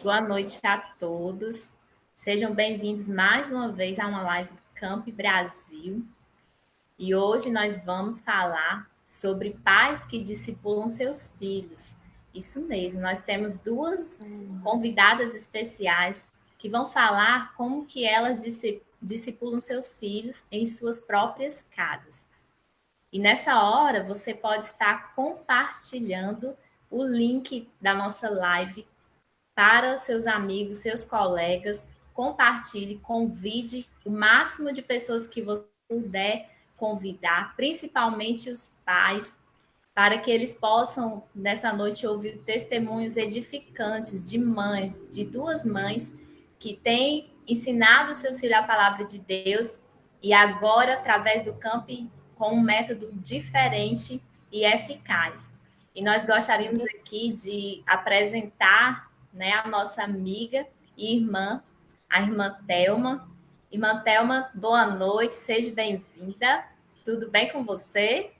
Boa noite a todos. Sejam bem-vindos mais uma vez a uma live do Camp Brasil. E hoje nós vamos falar sobre pais que discipulam seus filhos. Isso mesmo, nós temos duas convidadas especiais que vão falar como que elas discipulam seus filhos em suas próprias casas. E nessa hora você pode estar compartilhando o link da nossa live para seus amigos, seus colegas, compartilhe, convide o máximo de pessoas que você puder convidar, principalmente os pais, para que eles possam, nessa noite, ouvir testemunhos edificantes de mães, de duas mães, que têm ensinado seus filhos a palavra de Deus e agora, através do camping, com um método diferente e eficaz. E nós gostaríamos aqui de apresentar, né, a nossa amiga e irmã, a irmã Thelma. Irmã Thelma, boa noite, seja bem-vinda. Tudo bem com você?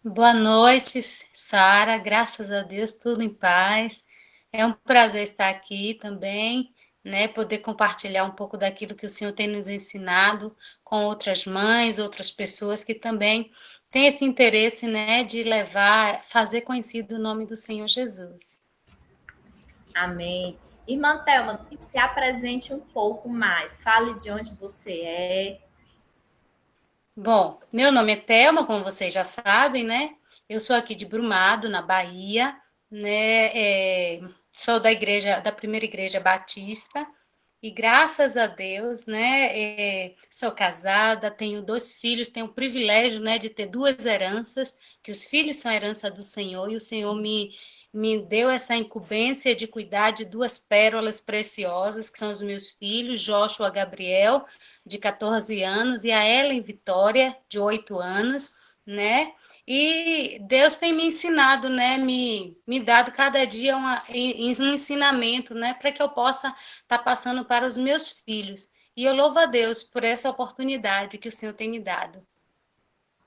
Boa noite, Sara. Graças a Deus, tudo em paz. É um prazer estar aqui também, né? Poder compartilhar um pouco daquilo que o Senhor tem nos ensinado com outras mães, outras pessoas que também têm esse interesse, né, de levar, fazer conhecido o nome do Senhor Jesus. Amém. Irmã Thelma, se apresente um pouco mais. Fale de onde você é. Bom, meu nome é Thelma, como vocês já sabem, né? Eu sou aqui de Brumado, na Bahia, né? Sou da igreja, da primeira igreja batista, e graças a Deus, né? Sou casada, tenho dois filhos, tenho o privilégio, né, de ter duas heranças, que os filhos são a herança do Senhor, e o Senhor me deu essa incumbência de cuidar de duas pérolas preciosas, que são os meus filhos, Joshua Gabriel, de 14 anos, e a Ellen Vitória, de 8 anos, né? E Deus tem me ensinado, né? Me dado cada dia um ensinamento, né? Para que eu possa estar passando para os meus filhos. E eu louvo a Deus por essa oportunidade que o Senhor tem me dado.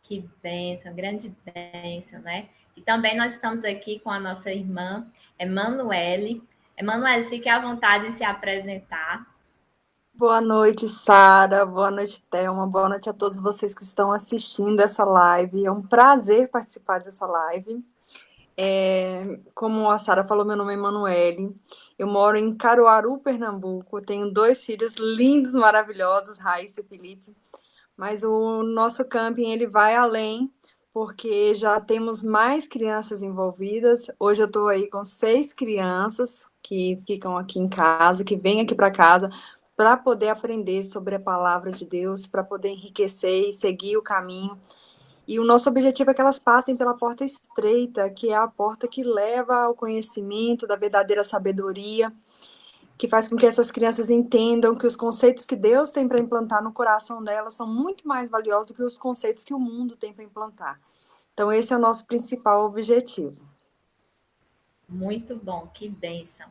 Que bênção, grande bênção, né? E também nós estamos aqui com a nossa irmã, Emanuele. Emanuele, fique à vontade em se apresentar. Boa noite, Sara. Boa noite, Thelma. Boa noite a todos vocês que estão assistindo essa live. É um prazer participar dessa live. Como a Sara falou, meu nome é Emanuele. Eu moro em Caruaru, Pernambuco. Eu tenho dois filhos lindos, maravilhosos, Raíssa e Felipe. Mas o nosso camping ele vai além, porque já temos mais crianças envolvidas. Hoje eu estou aí com 6 crianças que ficam aqui em casa, que vêm aqui para casa para poder aprender sobre a palavra de Deus, para poder enriquecer e seguir o caminho. E o nosso objetivo é que elas passem pela porta estreita, que é a porta que leva ao conhecimento da verdadeira sabedoria, que faz com que essas crianças entendam que os conceitos que Deus tem para implantar no coração delas são muito mais valiosos do que os conceitos que o mundo tem para implantar. Então, esse é o nosso principal objetivo. Muito bom, que bênção.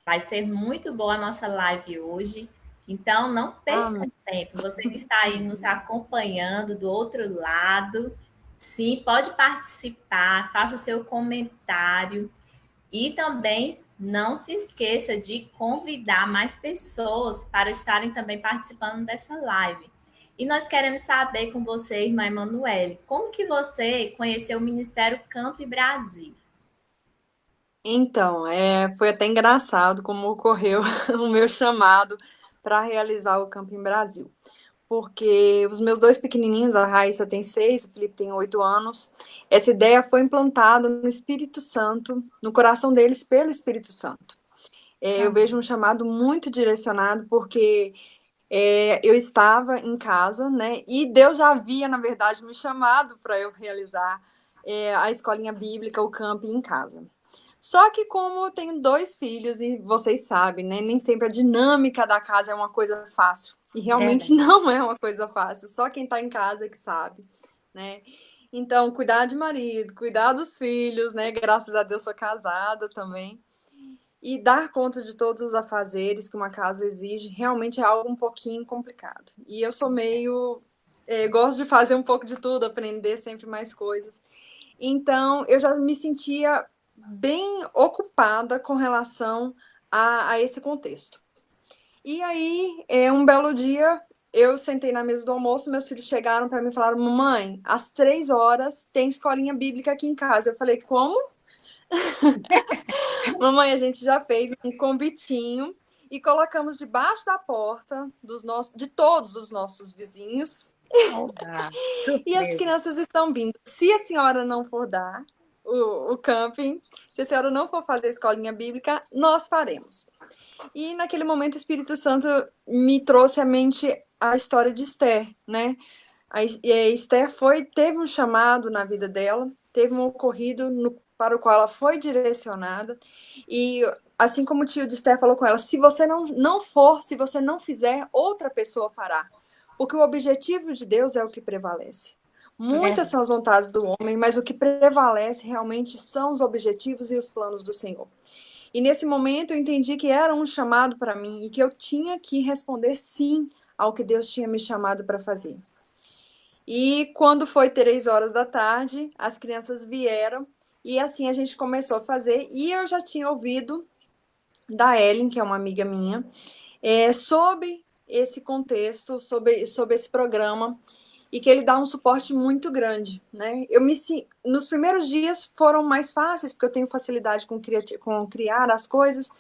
Vai ser muito boa a nossa live hoje. Então, não perca Amém. tempo. Você que está aí nos acompanhando do outro lado, sim, pode participar, faça o seu comentário. E também não se esqueça de convidar mais pessoas para estarem também participando dessa live. E nós queremos saber com você, irmã Emanuele, como que você conheceu o Ministério Campo Brasil? Então, foi até engraçado como ocorreu o meu chamado para realizar o Camping Brasil. Porque os meus dois pequenininhos, a Raíssa tem 6, o Felipe tem 8 anos, essa ideia foi implantada no Espírito Santo, no coração deles pelo Espírito Santo. Eu vejo um chamado muito direcionado, porque eu estava em casa, né? E Deus já havia, na verdade, me chamado para eu realizar a escolinha bíblica, o camping em casa. Só que como eu tenho dois filhos, e vocês sabem, né? Nem sempre a dinâmica da casa é uma coisa fácil. E realmente Verdade. não é uma coisa fácil. Só quem está em casa é que sabe, né? Então, cuidar de marido, cuidar dos filhos, né? Graças a Deus sou casada também. E dar conta de todos os afazeres que uma casa exige realmente é algo um pouquinho complicado. E eu sou meio. Gosto de fazer um pouco de tudo, aprender sempre mais coisas. Então, eu já me sentia bem ocupada com relação a esse contexto. E aí, um belo dia, eu sentei na mesa do almoço, meus filhos chegaram para mim e falaram: mamãe, às 3 horas tem escolinha bíblica aqui em casa. Eu falei: como? Mamãe, a gente já fez um convitinho e colocamos debaixo da porta de todos os nossos vizinhos. E as crianças estão vindo. Se a senhora não for dar o camping, se a senhora não for fazer a escolinha bíblica, nós faremos. E naquele momento o Espírito Santo me trouxe à mente a história de Esther, né? A Esther teve um chamado na vida dela, teve um ocorrido para o qual ela foi direcionada, e assim como o tio de Esther falou com ela, se você não for, se você não fizer, outra pessoa fará. Porque o objetivo de Deus é o que prevalece. Muitas são as vontades do homem, mas o que prevalece realmente são os objetivos e os planos do Senhor. E nesse momento eu entendi que era um chamado para mim e que eu tinha que responder sim ao que Deus tinha me chamado para fazer. E quando foi 3 horas da tarde, as crianças vieram e assim a gente começou a fazer. E eu já tinha ouvido da Ellen, que é uma amiga minha, sobre esse contexto, sobre esse programa, e que ele dá um suporte muito grande, né? Nos primeiros dias foram mais fáceis, porque eu tenho facilidade com criar as coisas,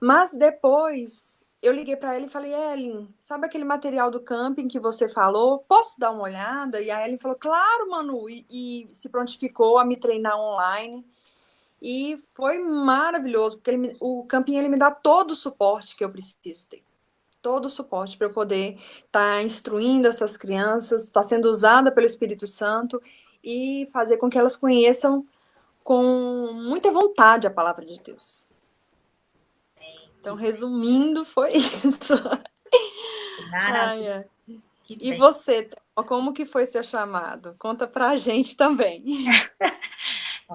mas depois eu liguei para ela e falei: Ellen, sabe aquele material do camping que você falou? Posso dar uma olhada? E a Ellen falou: claro, Manu, e se prontificou a me treinar online. E foi maravilhoso, porque o camping ele me dá todo o suporte que eu preciso ter. Todo o suporte para eu poder estar instruindo essas crianças, estar sendo usada pelo Espírito Santo e fazer com que elas conheçam com muita vontade a palavra de Deus. Então, resumindo, foi isso. Maravilha. E você, como que foi seu chamado? Conta pra gente também.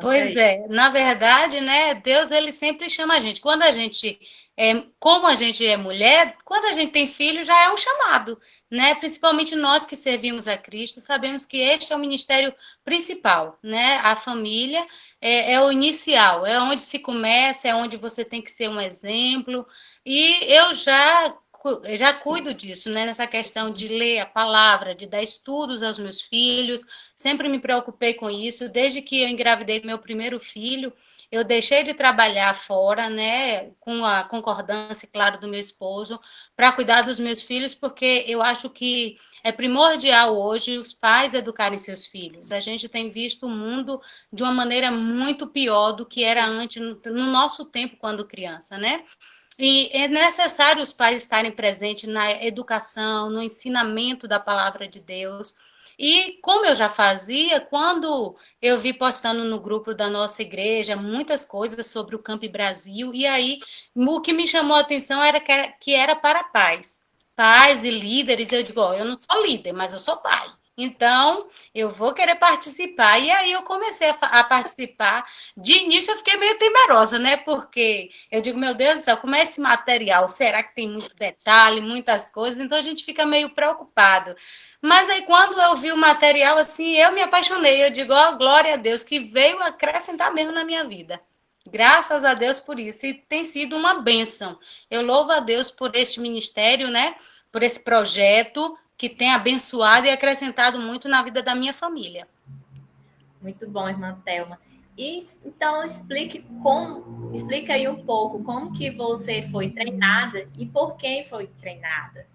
Pois é, na verdade, né, Deus ele sempre chama a gente. Quando a gente como a gente é mulher, quando a gente tem filho já é um chamado, né? Principalmente nós que servimos a Cristo, sabemos que este é o ministério principal, né? A família é o inicial, é onde se começa, é onde você tem que ser um exemplo. E eu já cuido disso, né? Nessa questão de ler a palavra, de dar estudos aos meus filhos, sempre me preocupei com isso. Desde que eu engravidei do meu primeiro filho, eu deixei de trabalhar fora, né? Com a concordância, claro, do meu esposo, para cuidar dos meus filhos, porque eu acho que é primordial hoje os pais educarem seus filhos. A gente tem visto o mundo de uma maneira muito pior do que era antes, no nosso tempo, quando criança, né? E é necessário os pais estarem presentes na educação, no ensinamento da palavra de Deus. E como eu já fazia, quando eu vi postando no grupo da nossa igreja muitas coisas sobre o Camp Brasil, e aí o que me chamou a atenção era que era para pais e líderes. Eu digo, eu não sou líder, mas eu sou pai. Então, eu vou querer participar. E aí eu comecei a participar. De início eu fiquei meio temerosa, né? Porque eu digo, meu Deus do céu, como é esse material? Será que tem muito detalhe, muitas coisas? Então a gente fica meio preocupado. Mas aí quando eu vi o material, assim, eu me apaixonei. Eu digo, glória a Deus, que veio acrescentar mesmo na minha vida. Graças a Deus por isso. E tem sido uma bênção. Eu louvo a Deus por este ministério, né? Por esse projeto que tem abençoado e acrescentado muito na vida da minha família. Muito bom, irmã Thelma. E então explica aí um pouco como que você foi treinada e por quem foi treinada.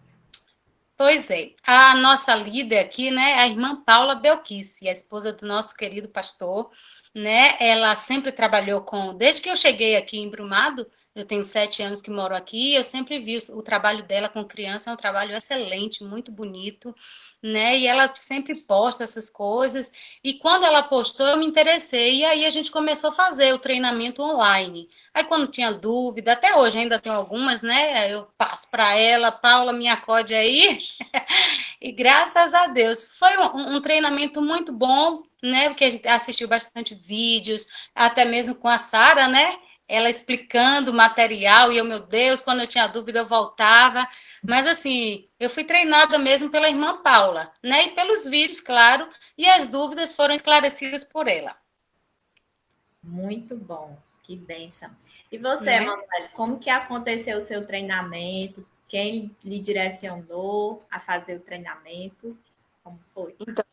Pois é, a nossa líder aqui, né, a irmã Paula Belkice, a esposa do nosso querido pastor, né, ela sempre trabalhou desde que eu cheguei aqui em Brumado, eu tenho 7 anos que moro aqui, eu sempre vi o trabalho dela com criança, é um trabalho excelente, muito bonito, né, e ela sempre posta essas coisas, e quando ela postou, eu me interessei, e aí a gente começou a fazer o treinamento online. Aí quando tinha dúvida, até hoje ainda tem algumas, né, eu passo para ela, Paula, me acode aí, e graças a Deus, foi um treinamento muito bom, né, porque a gente assistiu bastante vídeos, até mesmo com a Sara, né, ela explicando o material, e eu, meu Deus, quando eu tinha dúvida eu voltava, mas assim, eu fui treinada mesmo pela irmã Paula, né, e pelos vídeos, claro, e as dúvidas foram esclarecidas por ela. Muito bom, Que bênção. E você, Né? Emanuele, como que aconteceu o seu treinamento? Quem lhe direcionou a fazer o treinamento? Como foi? Então,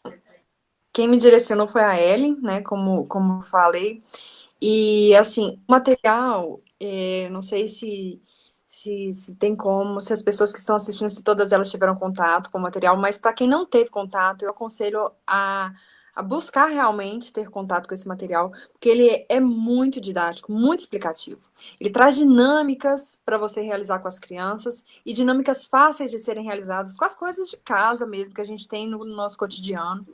quem me direcionou foi a Ellen, né? Como eu falei. E, assim, o material, não sei se tem como, se as pessoas que estão assistindo, se todas elas tiveram contato com o material, mas para quem não teve contato, eu aconselho a buscar realmente ter contato com esse material, porque ele é muito didático, muito explicativo. Ele traz dinâmicas para você realizar com as crianças e dinâmicas fáceis de serem realizadas com as coisas de casa mesmo que a gente tem no nosso cotidiano.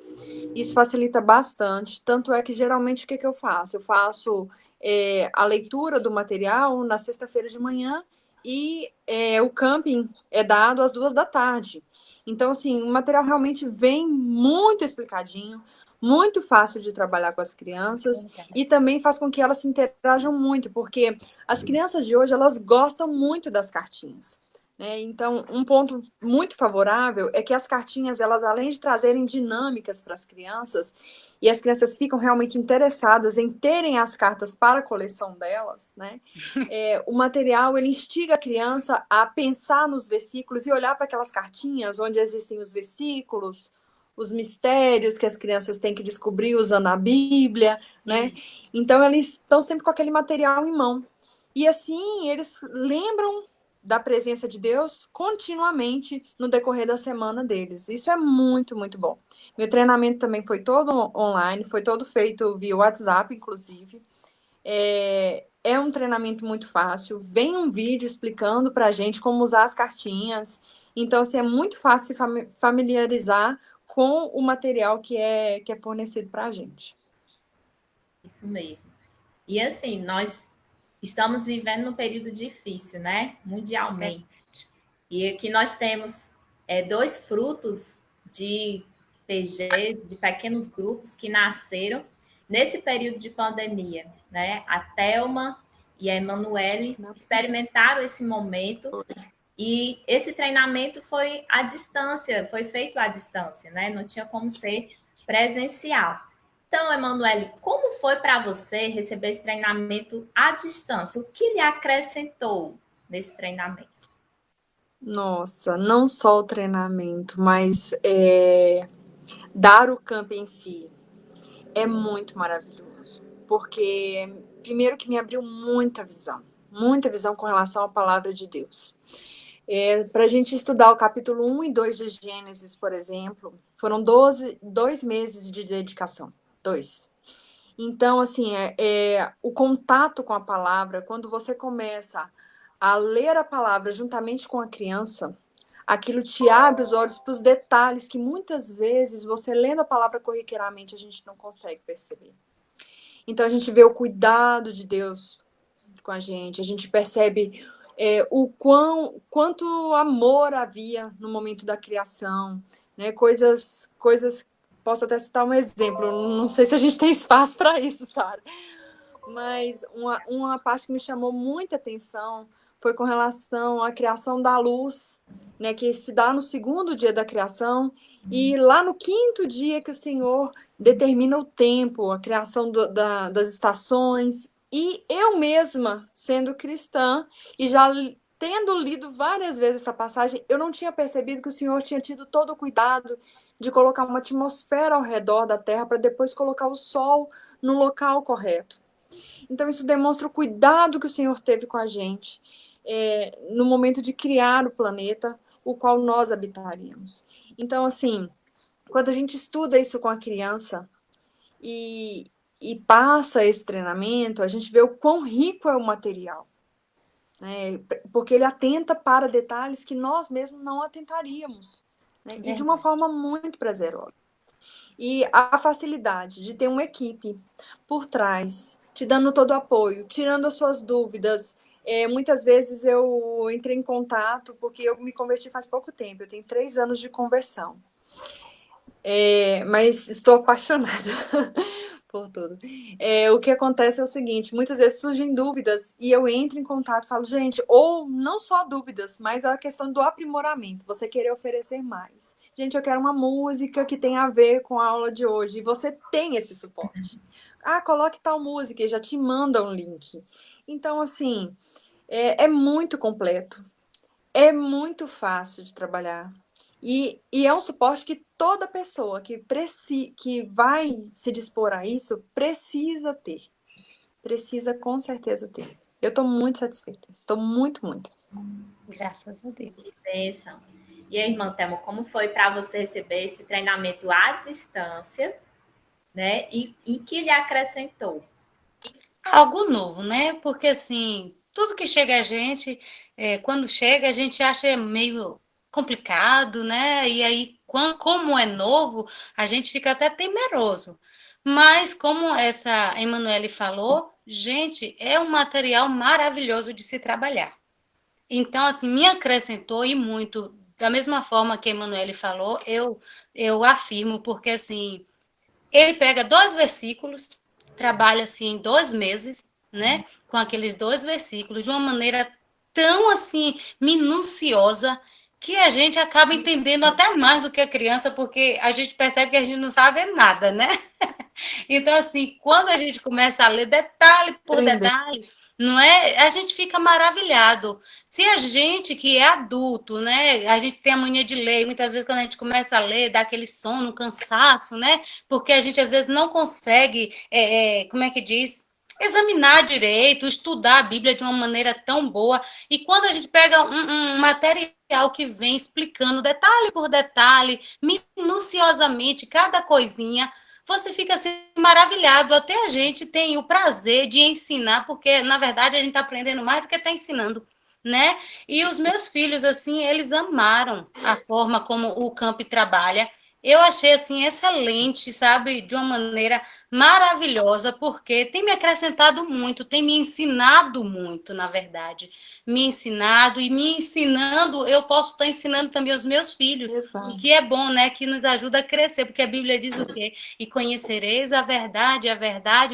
Isso facilita bastante, tanto é que geralmente o que eu faço? Eu faço a leitura do material na sexta-feira de manhã e o camping é dado às 2 da tarde. Então, assim, o material realmente vem muito explicadinho, muito fácil de trabalhar com as crianças e também faz com que elas se interajam muito, porque as crianças de hoje, elas gostam muito das cartinhas. Então, um ponto muito favorável é que as cartinhas, elas além de trazerem dinâmicas para as crianças, e as crianças ficam realmente interessadas em terem as cartas para a coleção delas, né? O material, ele instiga a criança a pensar nos versículos e olhar para aquelas cartinhas onde existem os versículos, os mistérios que as crianças têm que descobrir usando a Bíblia, né? Então, eles estão sempre com aquele material em mão. E assim, eles lembram da presença de Deus continuamente no decorrer da semana deles. Isso é muito, muito bom. Meu treinamento também foi todo online, foi todo feito via WhatsApp, inclusive. É um treinamento muito fácil. Vem um vídeo explicando para a gente como usar as cartinhas. Então, assim, é muito fácil se familiarizar com o material que é fornecido para a gente. Isso mesmo. E assim, nós estamos vivendo num período difícil, né? Mundialmente. E aqui nós temos 2 frutos de PG, de pequenos grupos que nasceram nesse período de pandemia, né? A Thelma e a Emanuele experimentaram esse momento e esse treinamento foi à distância, foi feito à distância, né? Não tinha como ser presencial. Então, Emanuele, como foi para você receber esse treinamento à distância? O que lhe acrescentou nesse treinamento? Nossa, não só o treinamento, mas dar o campo em si é muito maravilhoso. Porque, primeiro, que me abriu muita visão com relação à palavra de Deus. Para a gente estudar o capítulo 1 e 2 de Gênesis, por exemplo, foram 2 meses de dedicação. 2. Então, assim, o contato com a palavra, quando você começa a ler a palavra juntamente com a criança, aquilo te abre os olhos para os detalhes que muitas vezes você lendo a palavra corriqueiramente a gente não consegue perceber. Então a gente vê o cuidado de Deus com a gente percebe quanto amor havia no momento da criação, né? Coisas, posso até citar um exemplo, não sei se a gente tem espaço para isso, Sara, mas uma parte que me chamou muita atenção foi com relação à criação da luz, né, que se dá no 2º dia da criação, e lá no 5º dia que o Senhor determina o tempo, a criação das estações, e eu mesma, sendo cristã, e já tendo lido várias vezes essa passagem, eu não tinha percebido que o Senhor tinha tido todo o cuidado de colocar uma atmosfera ao redor da Terra para depois colocar o Sol no local correto. Então, isso demonstra o cuidado que o Senhor teve com a gente no momento de criar o planeta, o qual nós habitaríamos. Então, assim, quando a gente estuda isso com a criança e passa esse treinamento, a gente vê o quão rico é o material, né? Porque ele atenta para detalhes que nós mesmos não atentaríamos, né? E de uma forma muito prazerosa. E a facilidade de ter uma equipe por trás, te dando todo o apoio, tirando as suas dúvidas. Muitas vezes eu entrei em contato, porque eu me converti faz pouco tempo, eu tenho 3 anos de conversão. Mas estou apaixonada por tudo. O que acontece é o seguinte, muitas vezes surgem dúvidas e eu entro em contato e falo, gente, ou não só dúvidas, mas a questão do aprimoramento, você querer oferecer mais. Gente, eu quero uma música que tenha a ver com a aula de hoje, e você tem esse suporte. coloque tal música, e já te manda um link. Então, assim, é muito completo, é muito fácil de trabalhar. E é um suporte que toda pessoa que vai se dispor a isso precisa ter. Precisa com certeza ter. Eu estou muito satisfeita. Estou muito, muito. Graças a Deus. Bênção. E aí, irmã Thelma, como foi para você receber esse treinamento à distância, né? E que lhe acrescentou? Algo novo, né? Porque assim, tudo que chega a gente, quando chega, a gente acha meio complicado, né? E aí, como é novo, a gente fica até temeroso. Mas, como essa Emanuele falou, gente, é um material maravilhoso de se trabalhar. Então, assim, me acrescentou e muito. Da mesma forma que a Emanuele falou, eu afirmo, porque assim, ele pega 2 versículos, trabalha assim em 2 meses, né? Com aqueles 2 versículos, de uma maneira tão assim minuciosa que a gente acaba entendendo até mais do que a criança, porque a gente percebe que a gente não sabe nada, né? Então, assim, quando a gente começa a ler detalhe por Aprender. detalhe, não é? A gente fica maravilhado. Se a gente que é adulto, né? A gente tem a mania de ler, muitas vezes quando a gente começa a ler, dá aquele sono, um cansaço, né? Porque a gente às vezes não consegue, como é que diz? Examinar direito, estudar a Bíblia de uma maneira tão boa. E quando a gente pega um material que vem explicando detalhe por detalhe, minuciosamente, cada coisinha, você fica assim maravilhado. Até a gente tem o prazer de ensinar, porque na verdade a gente está aprendendo mais do que está ensinando, né? E os meus filhos, assim, eles amaram a forma como o Camp trabalha. Eu achei assim excelente, sabe, de uma maneira maravilhosa, porque tem me acrescentado muito, tem me ensinado muito, na verdade. Me ensinado e me ensinando, eu posso estar ensinando também os meus filhos. E Exato. que é bom, né? Que nos ajuda a crescer, porque a Bíblia diz o quê? E conhecereis a verdade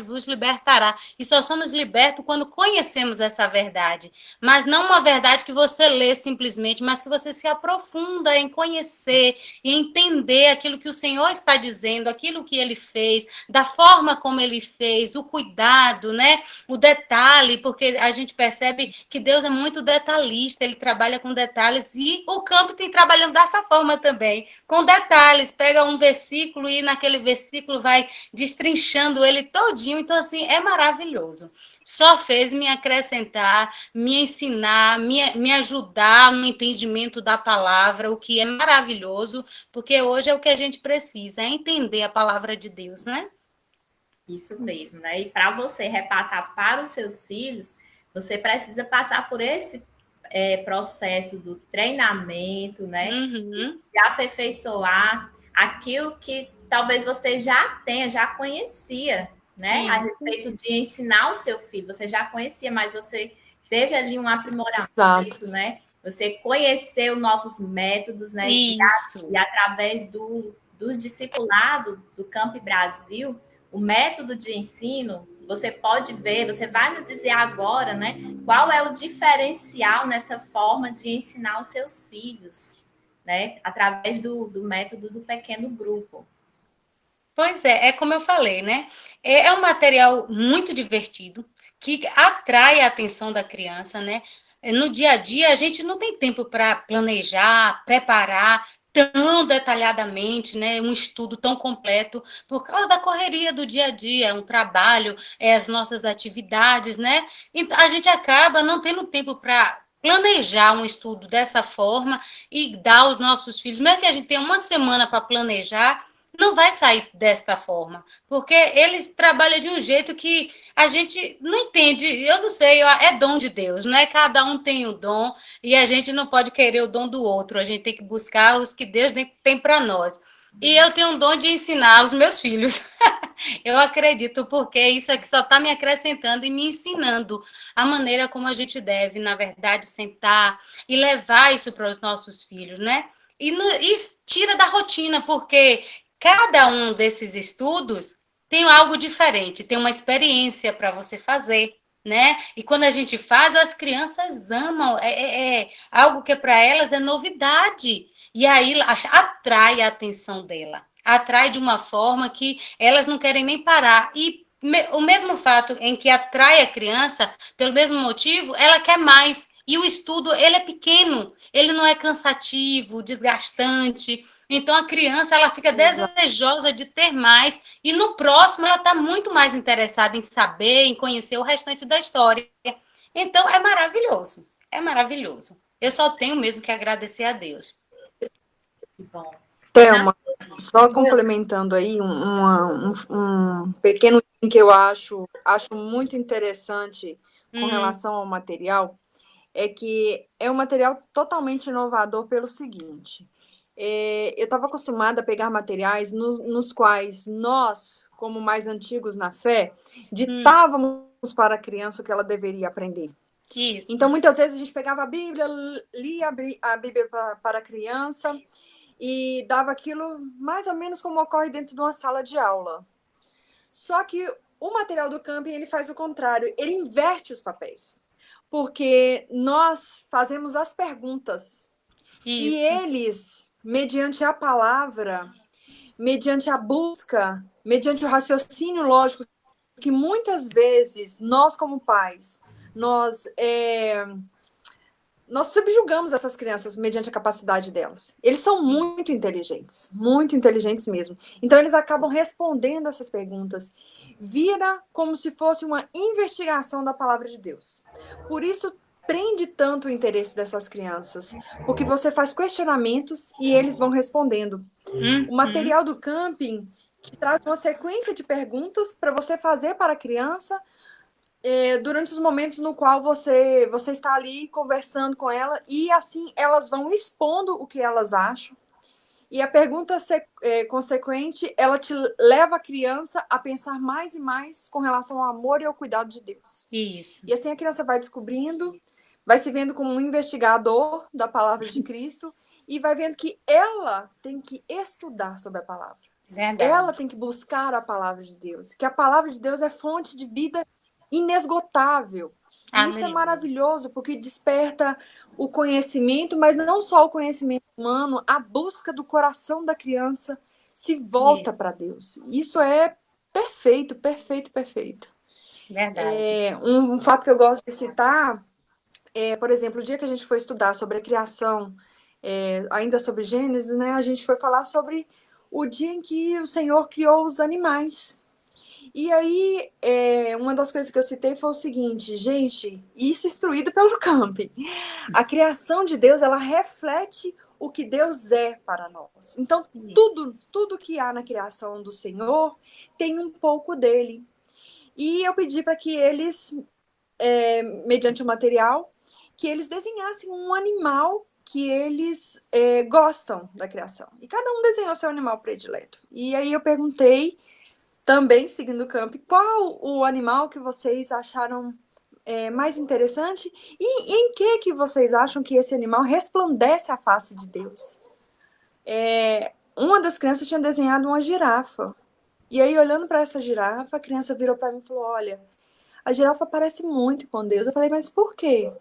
vos libertará. E só somos libertos quando conhecemos essa verdade. Mas não uma verdade que você lê simplesmente, mas que você se aprofunda em conhecer e entender aquilo que o Senhor está dizendo, aquilo que ele fez, da forma como ele fez, o cuidado, né? O detalhe, porque a gente percebe que Deus é muito detalhista, ele trabalha com detalhes e o campo tem trabalhando dessa forma também, com detalhes, pega um versículo e naquele versículo vai destrinchando ele todinho, então assim, é maravilhoso. Só fez me acrescentar, me ensinar, me ajudar no entendimento da palavra, o que é maravilhoso, porque hoje é o que a gente precisa, é entender a palavra de Deus, né? Isso mesmo, né? E para você repassar para os seus filhos, você precisa passar por esse processo do treinamento, né? Uhum. De aperfeiçoar aquilo que talvez você já tenha, já conhecia, né? A Isso. respeito de ensinar o seu filho. Você já conhecia, mas você teve ali um Exato. aprimoramento, né? Você conheceu novos métodos, né? Isso. E através dos discipulados do Camp Brasil, o método de ensino, você pode ver, você vai nos dizer agora, né? Qual é o diferencial nessa forma de ensinar os seus filhos, né? Através do método do pequeno grupo. Pois é como eu falei, né? É um material muito divertido, que atrai a atenção da criança, né? No dia a dia, a gente não tem tempo para planejar, preparar tão detalhadamente, né? Um estudo tão completo, por causa da correria do dia a dia, um trabalho, as nossas atividades, né? Então, a gente acaba não tendo tempo para planejar um estudo dessa forma e dar aos nossos filhos, mesmo que a gente tenha uma semana para planejar, não vai sair desta forma, porque ele trabalha de um jeito que a gente não entende, eu não sei, é dom de Deus, não é? Cada um tem o dom e a gente não pode querer o dom do outro, a gente tem que buscar os que Deus tem para nós. E eu tenho um dom de ensinar os meus filhos. Eu acredito, porque isso aqui só está me acrescentando e me ensinando a maneira como a gente deve, na verdade, sentar e levar isso para os nossos filhos, né? E tira da rotina, porque cada um desses estudos tem algo diferente, tem uma experiência para você fazer, né? E quando a gente faz, as crianças amam, é algo que para elas é novidade. E aí atrai a atenção dela, atrai de uma forma que elas não querem nem parar. E o mesmo fato em que atrai a criança, pelo mesmo motivo, ela quer mais. E o estudo, ele é pequeno, ele não é cansativo, desgastante. Então, a criança, ela fica desejosa de ter mais. E no próximo, ela está muito mais interessada em saber, em conhecer o restante da história. Então, é maravilhoso. É maravilhoso. Eu só tenho mesmo que agradecer a Deus. Que bom. Thelma, só complementando aí um pequeno que eu acho muito interessante com relação ao material, é que é um material totalmente inovador pelo seguinte. Eu estava acostumada a pegar materiais nos quais nós, como mais antigos na fé, ditávamos para a criança o que ela deveria aprender. Isso. Então, muitas vezes a gente pegava a Bíblia, lia a Bíblia para a criança e dava aquilo mais ou menos como ocorre dentro de uma sala de aula. Só que o material do camping, ele faz o contrário, ele inverte os papéis. Porque nós fazemos as perguntas. Isso. E eles, mediante a palavra, mediante a busca, mediante o raciocínio lógico, que muitas vezes nós, como pais, nós subjugamos essas crianças mediante a capacidade delas. Eles são muito inteligentes mesmo. Então, eles acabam respondendo essas perguntas. Vira como se fosse uma investigação da palavra de Deus. Por isso, prende tanto o interesse dessas crianças, porque você faz questionamentos e eles vão respondendo. O material do camping te traz uma sequência de perguntas para você fazer para a criança durante os momentos no qual você está ali conversando com ela, e assim elas vão expondo o que elas acham. E a pergunta consequente, ela te leva a criança a pensar mais e mais com relação ao amor e ao cuidado de Deus. Isso. E assim a criança vai descobrindo, vai se vendo como um investigador da palavra de Cristo e vai vendo que ela tem que estudar sobre a palavra. Verdade. Ela tem que buscar a palavra de Deus, que a palavra de Deus é fonte de vida inesgotável. E isso é maravilhoso, porque desperta o conhecimento, mas não só o conhecimento humano, a busca do coração da criança se volta para Deus. Isso é perfeito, perfeito, perfeito. Verdade. Um fato que eu gosto de citar por exemplo, o dia que a gente foi estudar sobre a criação, ainda sobre Gênesis, né, a gente foi falar sobre o dia em que o Senhor criou os animais. E aí, uma das coisas que eu citei foi o seguinte, gente, isso instruído pelo camping. A criação de Deus, ela reflete o que Deus é para nós. Então, tudo que há na criação do Senhor tem um pouco dele. E eu pedi para que eles, mediante o material, que eles desenhassem um animal que eles gostam da criação. E cada um desenhou seu animal predileto. E aí eu perguntei, também seguindo o campo, qual o animal que vocês acharam mais interessante e em que vocês acham que esse animal resplandece a face de Deus. Uma das crianças tinha desenhado uma girafa. E aí, olhando para essa girafa, a criança virou para mim e falou, olha, a girafa parece muito com Deus. Eu falei, mas por quê?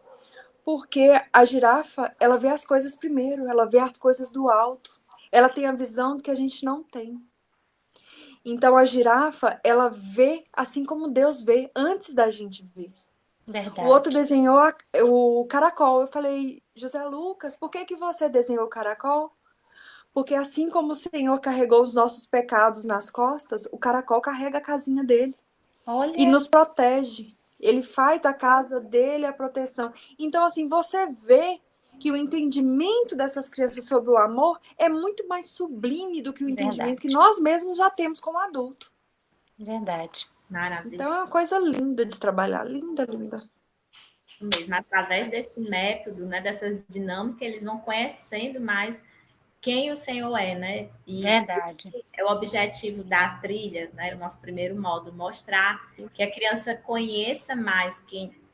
Porque a girafa, ela vê as coisas primeiro, ela vê as coisas do alto. Ela tem a visão que a gente não tem. Então, a girafa, ela vê assim como Deus vê, antes da gente ver. Verdade. O outro desenhou o caracol. Eu falei, José Lucas, por que você desenhou o caracol? Porque assim como o Senhor carregou os nossos pecados nas costas, o caracol carrega a casinha dele. Olha. E nos protege. Ele faz da casa dele a proteção. Então, assim, você vê que o entendimento dessas crianças sobre o amor é muito mais sublime do que o entendimento que nós mesmos já temos como adulto. Verdade. Maravilha. Então, é uma coisa linda de trabalhar. Linda, linda. Mesmo, através desse método, né, dessas dinâmicas, eles vão conhecendo mais quem o Senhor é, né? E verdade. É o objetivo da trilha, né? O nosso primeiro módulo, mostrar que a criança conheça mais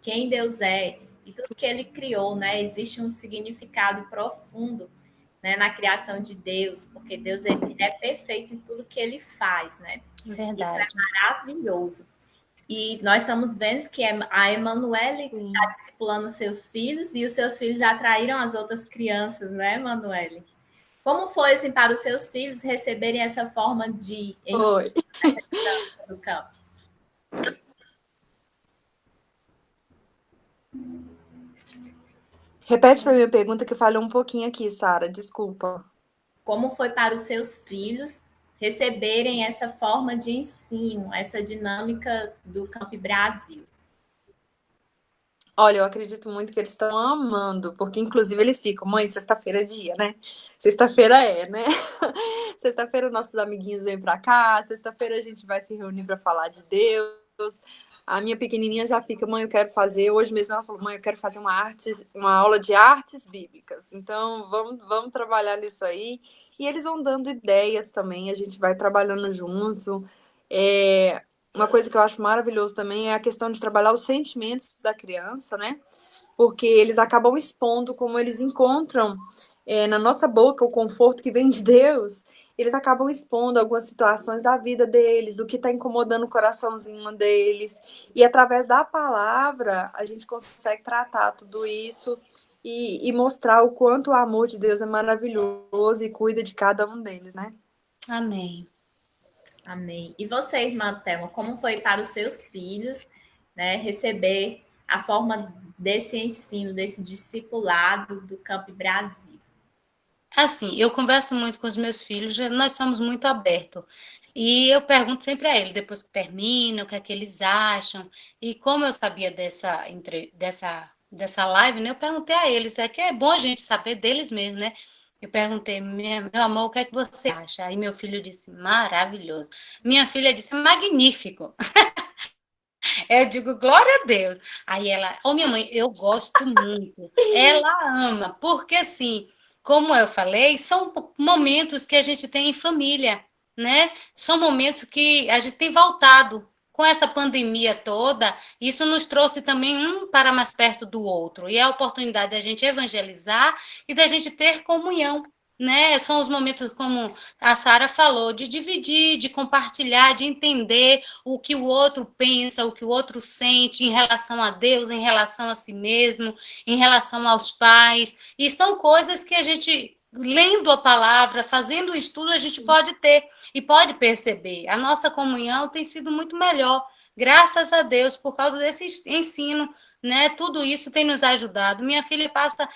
quem Deus é e tudo que Ele criou, né? Existe um significado profundo, né, na criação de Deus, porque Deus ele é perfeito em tudo que Ele faz, né? Verdade. Isso é maravilhoso. E nós estamos vendo que a Emanuele está discipulando seus filhos e os seus filhos atraíram as outras crianças, né, Emanuele? Como foi assim, para os seus filhos receberem essa forma de ensino do campo? Repete para minha pergunta que eu falei um pouquinho aqui, Sara, desculpa. Como foi para os seus filhos receberem essa forma de ensino, essa dinâmica do Camp Brasil? Olha, eu acredito muito que eles estão amando, porque inclusive eles ficam, mãe, sexta-feira é dia, né? Sexta-feira né? Sexta-feira nossos amiguinhos vêm para cá, sexta-feira a gente vai se reunir para falar de Deus. A minha pequenininha já fica, mãe, eu quero fazer. Hoje mesmo ela falou, mãe, eu quero fazer uma aula de artes bíblicas. Então, vamos trabalhar nisso aí. E eles vão dando ideias também, a gente vai trabalhando junto. Uma coisa que eu acho maravilhoso também é a questão de trabalhar os sentimentos da criança, né? Porque eles acabam expondo como eles encontram na nossa boca o conforto que vem de Deus. Eles acabam expondo algumas situações da vida deles, do que está incomodando o coraçãozinho deles. E através da palavra, a gente consegue tratar tudo isso e mostrar o quanto o amor de Deus é maravilhoso e cuida de cada um deles, né? Amém. Amém. E você, irmã Thelma, como foi para os seus filhos, né, receber a forma desse ensino, desse discipulado do Camp Brasil? Assim, eu converso muito com os meus filhos, nós somos muito abertos. E eu pergunto sempre a eles, depois que termina, o que é que eles acham. E como eu sabia dessa live, né, eu perguntei a eles, é que é bom a gente saber deles mesmo, né? Eu perguntei, meu amor, o que é que você acha? Aí meu filho disse, maravilhoso. Minha filha disse, magnífico. Eu digo, glória a Deus. Aí ela, minha mãe, eu gosto muito. Ela ama, porque assim, como eu falei, são momentos que a gente tem em família, né? São momentos que a gente tem voltado com essa pandemia toda. Isso nos trouxe também um para mais perto do outro. E é a oportunidade da gente evangelizar e da gente ter comunhão. Né? São os momentos, como a Sara falou, de dividir, de compartilhar, de entender o que o outro pensa, o que o outro sente em relação a Deus, em relação a si mesmo, em relação aos pais. E são coisas que a gente, lendo a palavra, fazendo o estudo, a gente pode ter e pode perceber. A nossa comunhão tem sido muito melhor, graças a Deus, por causa desse ensino, né? Tudo isso tem nos ajudado. Minha filha passa,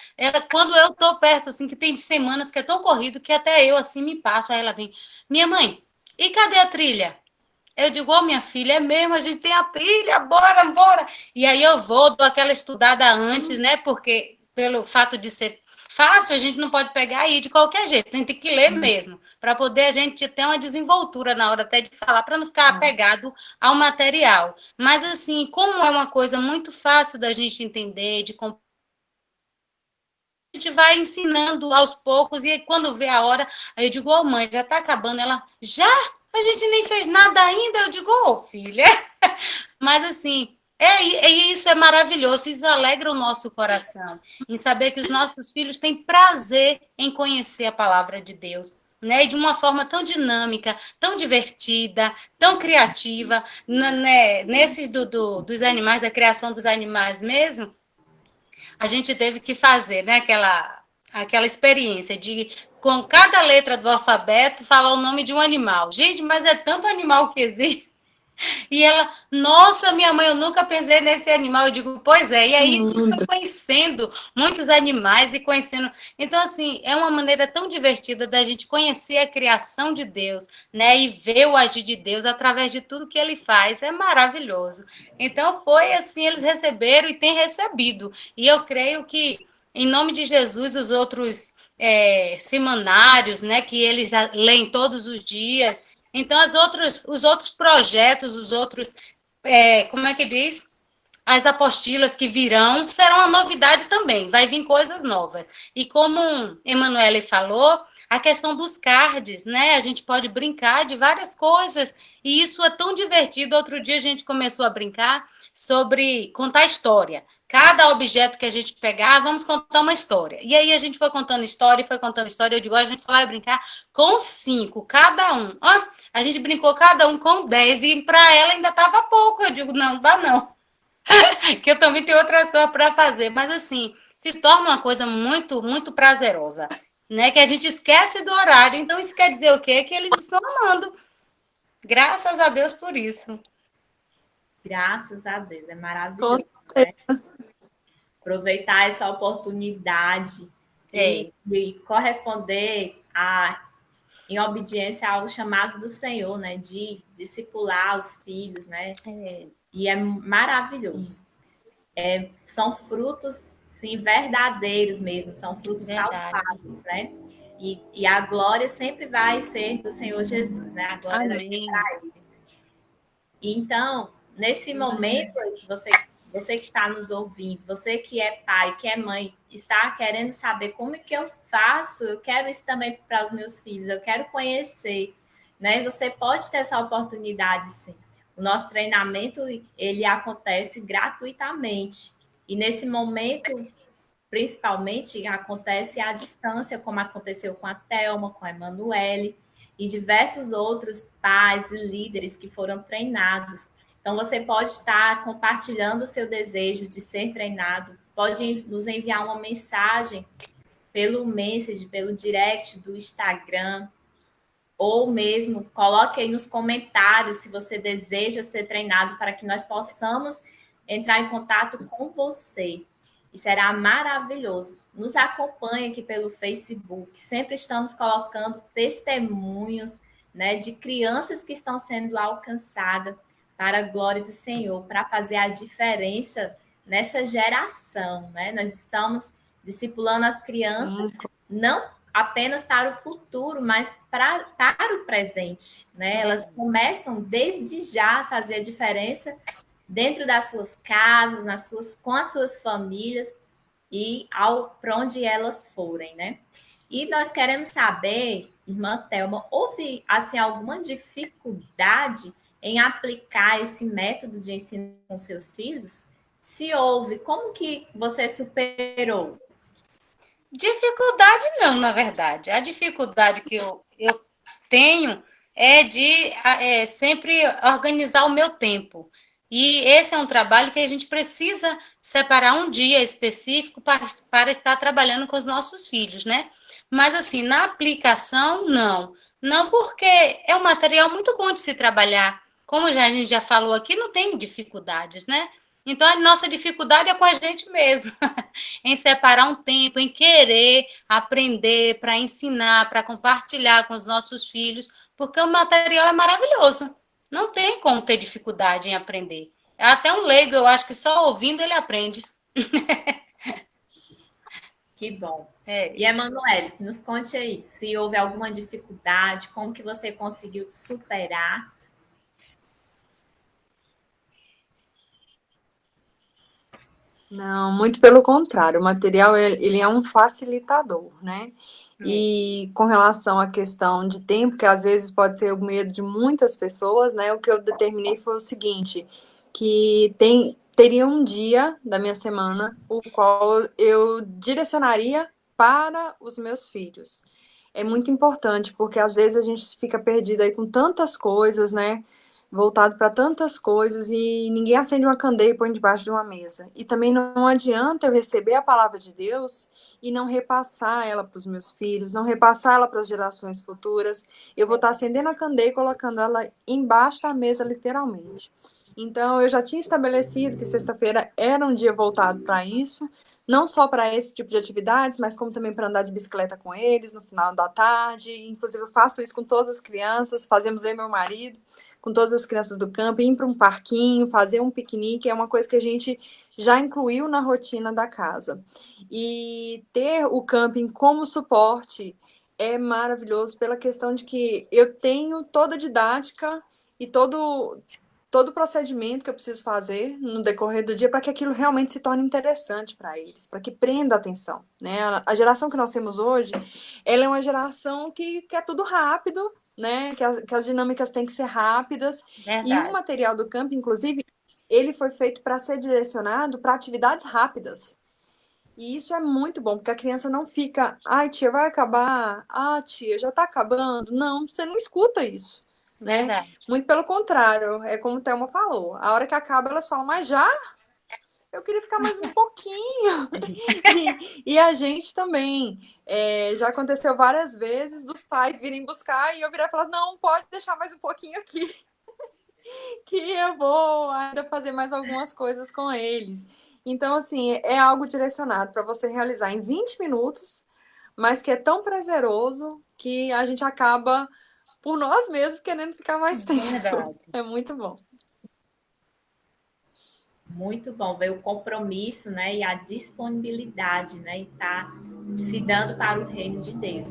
quando eu tô perto, assim, que tem semanas que é tão corrido que até eu, assim, me passo. Aí ela vem, minha mãe, e cadê a trilha? Eu digo, minha filha, é mesmo, a gente tem a trilha, bora, bora. E aí eu vou, dou aquela estudada antes, né? Porque pelo fato de ser fácil, a gente não pode pegar e ir de qualquer jeito, tem que ler mesmo, para poder a gente ter uma desenvoltura na hora até de falar, para não ficar apegado ao material. Mas assim, como é uma coisa muito fácil da gente entender, de compreender, a gente vai ensinando aos poucos, e quando vê a hora, aí eu digo, mãe, já está acabando. Ela, já? A gente nem fez nada ainda. Eu digo, filha. Mas assim, isso é maravilhoso, isso alegra o nosso coração, em saber que os nossos filhos têm prazer em conhecer a palavra de Deus. Né, de uma forma tão dinâmica, tão divertida, tão criativa, né, nesses dos animais, da criação dos animais mesmo, a gente teve que fazer, né, aquela experiência de, com cada letra do alfabeto, falar o nome de um animal. Gente, mas é tanto animal que existe. E ela, nossa, minha mãe, eu nunca pensei nesse animal. Eu digo, pois é. E aí a gente foi conhecendo muitos animais e conhecendo. Então, assim, é uma maneira tão divertida da gente conhecer a criação de Deus, né? E ver o agir de Deus através de tudo que ele faz. É maravilhoso. Então, foi assim, eles receberam e têm recebido. E eu creio que, em nome de Jesus, os outros semanários, né? Que eles leem todos os dias. Então, os outros projetos, os outros, como é que diz? As apostilas que virão serão uma novidade também, vai vir coisas novas. E como Emanuele falou, a questão dos cards, né? A gente pode brincar de várias coisas, e isso é tão divertido. Outro dia a gente começou a brincar sobre contar história. Cada objeto que a gente pegar, vamos contar uma história. E aí a gente foi contando história, eu digo, a gente só vai brincar com 5, cada um. A gente brincou cada um com 10, e para ela ainda estava pouco. Eu digo, não dá não. Que eu também tenho outras coisas para fazer, mas assim, se torna uma coisa muito, muito prazerosa, né? Que a gente esquece do horário, então isso quer dizer o quê? Que eles estão amando. Graças a Deus por isso. Graças a Deus, é Com maravilhoso, né? Aproveitar essa oportunidade e corresponder em obediência ao chamado do Senhor, né? De discipular os filhos, né? E é maravilhoso. São frutos, sim, verdadeiros mesmo, são frutos palpáveis, né? E a glória sempre vai ser do Senhor Jesus, né? A glória vai ser para Ele. Então, nesse momento, você que está nos ouvindo, você que é pai, que é mãe, está querendo saber como é que eu faço, eu quero isso também para os meus filhos, eu quero conhecer, né? Você pode ter essa oportunidade, sim. O nosso treinamento, ele acontece gratuitamente. E nesse momento, principalmente, acontece à distância, como aconteceu com a Thelma, com a Emanuele, e diversos outros pais e líderes que foram treinados. Então, você pode estar compartilhando o seu desejo de ser treinado, pode nos enviar uma mensagem pelo message, pelo direct do Instagram, ou mesmo coloque aí nos comentários se você deseja ser treinado para que nós possamos entrar em contato com você. E será maravilhoso. Nos acompanhe aqui pelo Facebook. Sempre estamos colocando testemunhos, né, de crianças que estão sendo alcançadas para a glória do Senhor, para fazer a diferença nessa geração, né? Nós estamos discipulando as crianças, não apenas para o futuro, mas para o presente, né? Elas começam desde já a fazer a diferença dentro das suas casas, com as suas famílias e para onde elas forem, né? E nós queremos saber, irmã Thelma, houve assim alguma dificuldade em aplicar esse método de ensino com seus filhos? Se houve, como que você superou? Dificuldade não, na verdade. A dificuldade que eu tenho é de sempre organizar o meu tempo. E esse é um trabalho que a gente precisa separar um dia específico para estar trabalhando com os nossos filhos, né? Mas, assim, na aplicação, não. Não, porque é um material muito bom de se trabalhar. Como a gente já falou aqui, não tem dificuldades, né? Então, a nossa dificuldade é com a gente mesmo, em separar um tempo, em querer aprender, para ensinar, para compartilhar com os nossos filhos, porque o material é maravilhoso. Não tem como ter dificuldade em aprender. Até um leigo, eu acho que só ouvindo ele aprende. Que bom. E, Emanuele, nos conte aí, se houve alguma dificuldade, como que você conseguiu superar? Não, muito pelo contrário, o material ele é um facilitador, né? E com relação à questão de tempo, que às vezes pode ser o medo de muitas pessoas, né? O que eu determinei foi o seguinte, que teria um dia da minha semana o qual eu direcionaria para os meus filhos. É muito importante, porque às vezes a gente fica perdido aí com tantas coisas, né? Voltado para tantas coisas e ninguém acende uma candeia e põe debaixo de uma mesa. E também não adianta eu receber a palavra de Deus e não repassar ela para os meus filhos, não repassar ela para as gerações futuras. Eu vou estar acendendo a candeia e colocando ela embaixo da mesa, literalmente. Então, eu já tinha estabelecido que sexta-feira era um dia voltado para isso, não só para esse tipo de atividades, mas como também para andar de bicicleta com eles no final da tarde. Inclusive, eu faço isso com todas as crianças, fazemos eu e meu marido, com todas as crianças do campo, ir para um parquinho, fazer um piquenique, é uma coisa que a gente já incluiu na rotina da casa. E ter o camping como suporte é maravilhoso pela questão de que eu tenho toda a didática e todo o procedimento que eu preciso fazer no decorrer do dia para que aquilo realmente se torne interessante para eles, para que prenda a atenção, né? A geração que nós temos hoje, ela é uma geração que quer tudo rápido, né? Que as dinâmicas têm que ser rápidas. Verdade. E o material do campo, inclusive, ele foi feito para ser direcionado para atividades rápidas. E isso é muito bom, porque a criança não fica, ai, tia, vai acabar? Ah, tia, já está acabando? Não, você não escuta isso. Né? Muito pelo contrário, é como o Thelma falou. A hora que acaba, elas falam, mas já? Eu queria ficar mais um pouquinho. E a gente também. Já aconteceu várias vezes dos pais virem buscar e eu virar e falar, não, pode deixar mais um pouquinho aqui. que eu vou ainda fazer mais algumas coisas com eles. Então, assim, é algo direcionado para você realizar em 20 minutos, mas que é tão prazeroso que a gente acaba, por nós mesmos, querendo ficar mais tempo. Verdade. É muito bom. Muito bom ver o compromisso, né, e a disponibilidade, né, e tá se dando para o reino de Deus.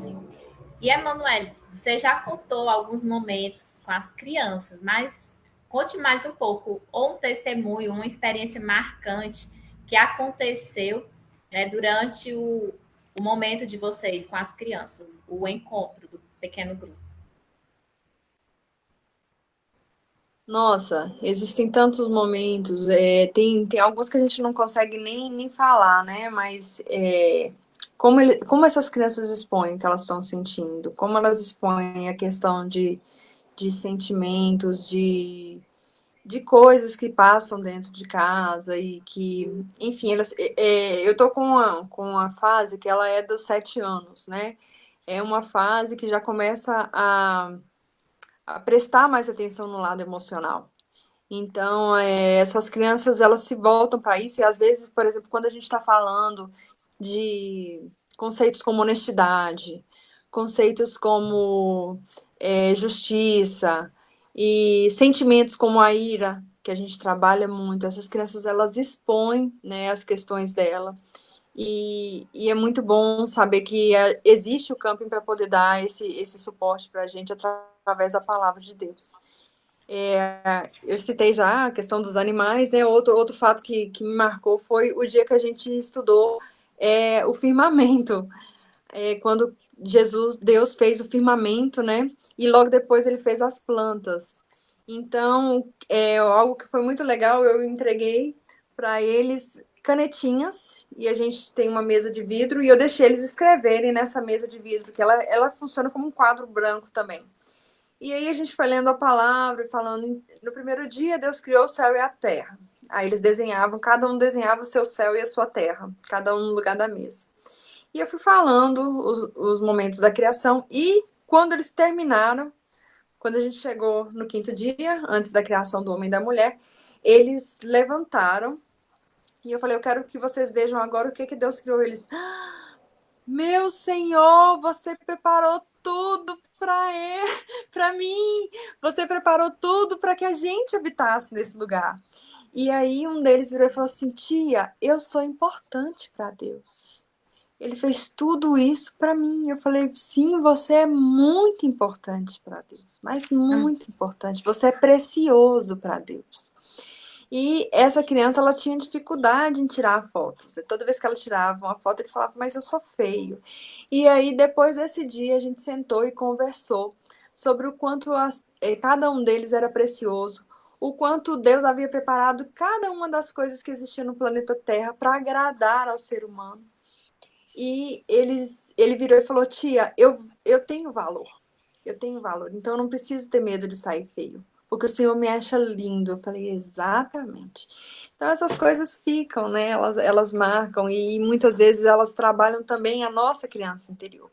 E, Emanuele, você já contou alguns momentos com as crianças, mas conte mais um pouco, ou um testemunho, uma experiência marcante que aconteceu, né, durante o momento de vocês com as crianças, o encontro do pequeno grupo. Nossa, existem tantos momentos. Tem alguns que a gente não consegue nem falar, né? Mas como essas crianças expõem o que elas estão sentindo, como elas expõem a questão de sentimentos, de coisas que passam dentro de casa e que, enfim, eu tô com uma fase que ela é dos 7 anos, né? É uma fase que já começa a prestar mais atenção no lado emocional. Então, essas crianças, elas se voltam para isso, e às vezes, por exemplo, quando a gente está falando de conceitos como honestidade, conceitos como justiça e sentimentos como a ira, que a gente trabalha muito, essas crianças, elas expõem, né, as questões dela, e é muito bom saber que existe o camping para poder dar esse suporte para a gente através da palavra de Deus. Eu citei já a questão dos animais, né? Outro fato que me marcou foi o dia que a gente estudou o firmamento, quando Deus fez o firmamento, né? E logo depois ele fez as plantas. Então, algo que foi muito legal, eu entreguei para eles canetinhas, e a gente tem uma mesa de vidro, e eu deixei eles escreverem nessa mesa de vidro, que ela funciona como um quadro branco também. E aí a gente foi lendo a palavra, falando, no primeiro dia Deus criou o céu e a terra. Aí eles desenhavam, cada um desenhava o seu céu e a sua terra, cada um no lugar da mesa. E eu fui falando os momentos da criação, e quando eles terminaram, quando a gente chegou no quinto dia, antes da criação do homem e da mulher, eles levantaram, e eu falei, eu quero que vocês vejam agora o que Deus criou. Eles, meu Senhor, você preparou tudo para mim. Você preparou tudo para que a gente habitasse nesse lugar. E aí um deles virou e falou assim: tia, eu sou importante para Deus. Ele fez tudo isso para mim. Eu falei: sim, você é muito importante para Deus, mas muito importante. Você é precioso para Deus. E essa criança, ela tinha dificuldade em tirar fotos. Toda vez que ela tirava uma foto, ele falava, mas eu sou feio. E aí, depois desse dia, a gente sentou e conversou sobre o quanto cada um deles era precioso, o quanto Deus havia preparado cada uma das coisas que existiam no planeta Terra para agradar ao ser humano. E ele virou e falou, tia, eu tenho valor. Eu tenho valor, então eu não preciso ter medo de sair feio, porque o Senhor me acha lindo. Eu falei, exatamente. Então essas coisas ficam, né? Elas marcam, e muitas vezes elas trabalham também a nossa criança interior.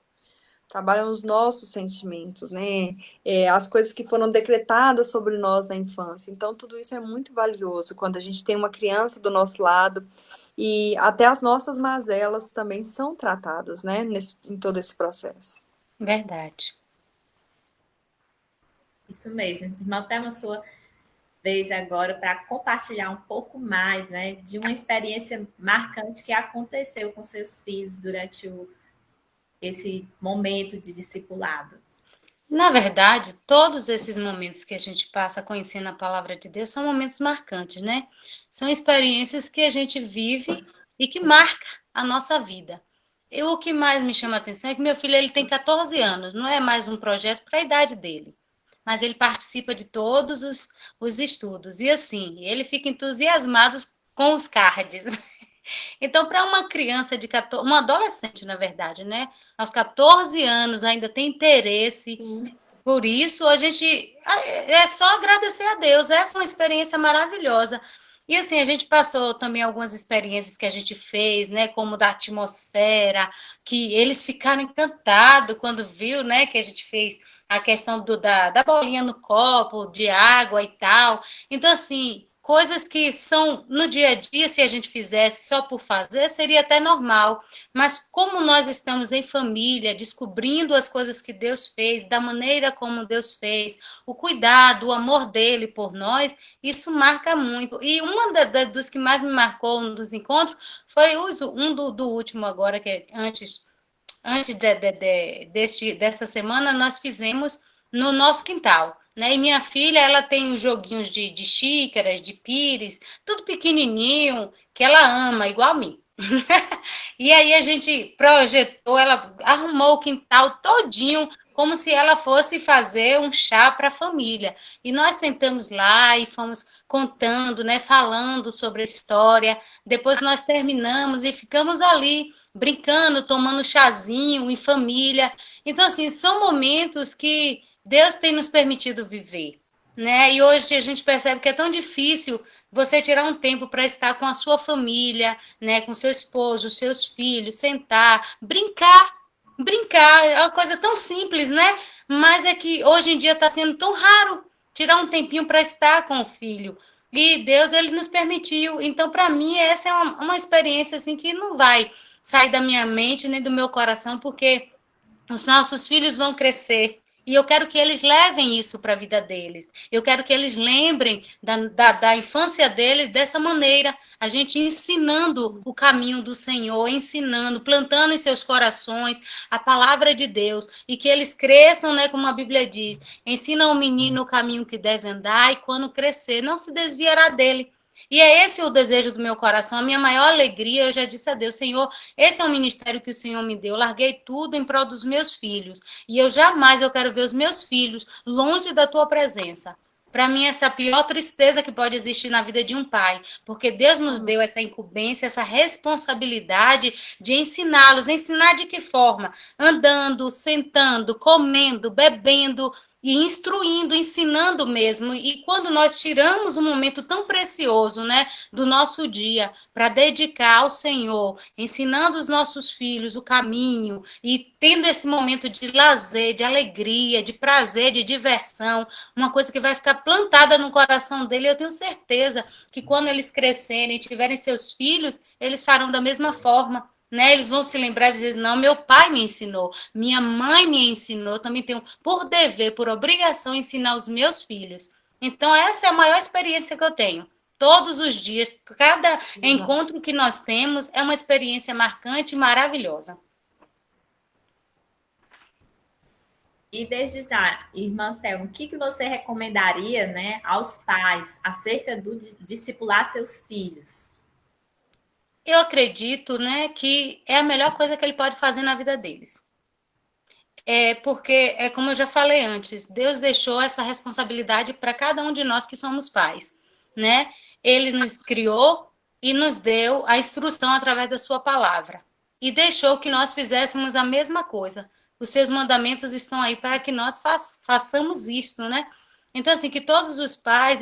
Trabalham os nossos sentimentos, né? As coisas que foram decretadas sobre nós na infância. Então, tudo isso é muito valioso quando a gente tem uma criança do nosso lado, e até as nossas mazelas também são tratadas, né? Em todo esse processo. Verdade. Isso mesmo. Irmã, tem a sua vez agora para compartilhar um pouco mais, né, de uma experiência marcante que aconteceu com seus filhos durante esse momento de discipulado. Na verdade, todos esses momentos que a gente passa conhecendo a palavra de Deus são momentos marcantes, né? São experiências que a gente vive e que marca a nossa vida. O que mais me chama a atenção é que meu filho ele tem 14 anos, não é mais um projeto para a idade dele, mas ele participa de todos os estudos. E assim, ele fica entusiasmado com os cards. Então, para uma criança de 14, uma adolescente, na verdade, né? Aos 14 anos ainda tem interesse por isso, a gente é só agradecer a Deus. Essa é uma experiência maravilhosa. E assim, a gente passou também algumas experiências que a gente fez, né, como da atmosfera, que eles ficaram encantados quando viu, né, que a gente fez a questão da bolinha no copo, de água e tal. Então, assim, coisas que são no dia a dia, se a gente fizesse só por fazer, seria até normal. Mas como nós estamos em família, descobrindo as coisas que Deus fez, da maneira como Deus fez, o cuidado, o amor dele por nós, isso marca muito. E uma dos que mais me marcou, um dos encontros, foi do último agora, que é antes dessa semana, nós fizemos no nosso quintal. Né? E minha filha, ela tem os joguinhos de xícaras, de pires, tudo pequenininho, que ela ama, igual a mim. E aí a gente projetou, ela arrumou o quintal todinho, como se ela fosse fazer um chá para a família. E nós sentamos lá e fomos contando, né, falando sobre a história. Depois nós terminamos e ficamos ali brincando, tomando chazinho em família. Então, assim, são momentos que Deus tem nos permitido viver, né? E hoje a gente percebe que é tão difícil você tirar um tempo para estar com a sua família, né, com seu esposo, seus filhos, sentar, brincar. Brincar é uma coisa tão simples, né? Mas é que hoje em dia está sendo tão raro tirar um tempinho para estar com o filho. E Deus, ele nos permitiu. Então, para mim, essa é uma experiência assim que não vai sair da minha mente nem do meu coração, porque os nossos filhos vão crescer. E eu quero que eles levem isso para a vida deles. Eu quero que eles lembrem da infância deles dessa maneira. A gente ensinando o caminho do Senhor, ensinando, plantando em seus corações a palavra de Deus. E que eles cresçam, né, como a Bíblia diz. Ensina ao menino o caminho que deve andar e quando crescer não se desviará dele. E é esse o desejo do meu coração, a minha maior alegria. Eu já disse a Deus, Senhor, esse é o ministério que o Senhor me deu. Eu larguei tudo em prol dos meus filhos. E eu quero ver os meus filhos longe da tua presença. Para mim, essa é a pior tristeza que pode existir na vida de um pai, porque Deus nos deu essa incumbência, essa responsabilidade de ensiná-los. Ensinar de que forma? Andando, sentando, comendo, bebendo, e instruindo, ensinando mesmo. E quando nós tiramos um momento tão precioso, né, do nosso dia para dedicar ao Senhor, ensinando os nossos filhos o caminho e tendo esse momento de lazer, de alegria, de prazer, de diversão, uma coisa que vai ficar plantada no coração dele, eu tenho certeza que quando eles crescerem e tiverem seus filhos, eles farão da mesma forma. Né, eles vão se lembrar e dizer, não, meu pai me ensinou, minha mãe me ensinou, também tenho por dever, por obrigação, ensinar os meus filhos. Então, essa é a maior experiência que eu tenho. Todos os dias, cada encontro que nós temos é uma experiência marcante e maravilhosa. E desde já, irmã Thelma, o que você recomendaria, né, aos pais acerca do discipular seus filhos? Eu acredito, né, que é a melhor coisa que ele pode fazer na vida deles. Porque, como eu já falei antes, Deus deixou essa responsabilidade para cada um de nós que somos pais, né? Ele nos criou e nos deu a instrução através da sua palavra. E deixou que nós fizéssemos a mesma coisa. Os seus mandamentos estão aí para que nós façamos isto, né? Então, assim, que todos os pais,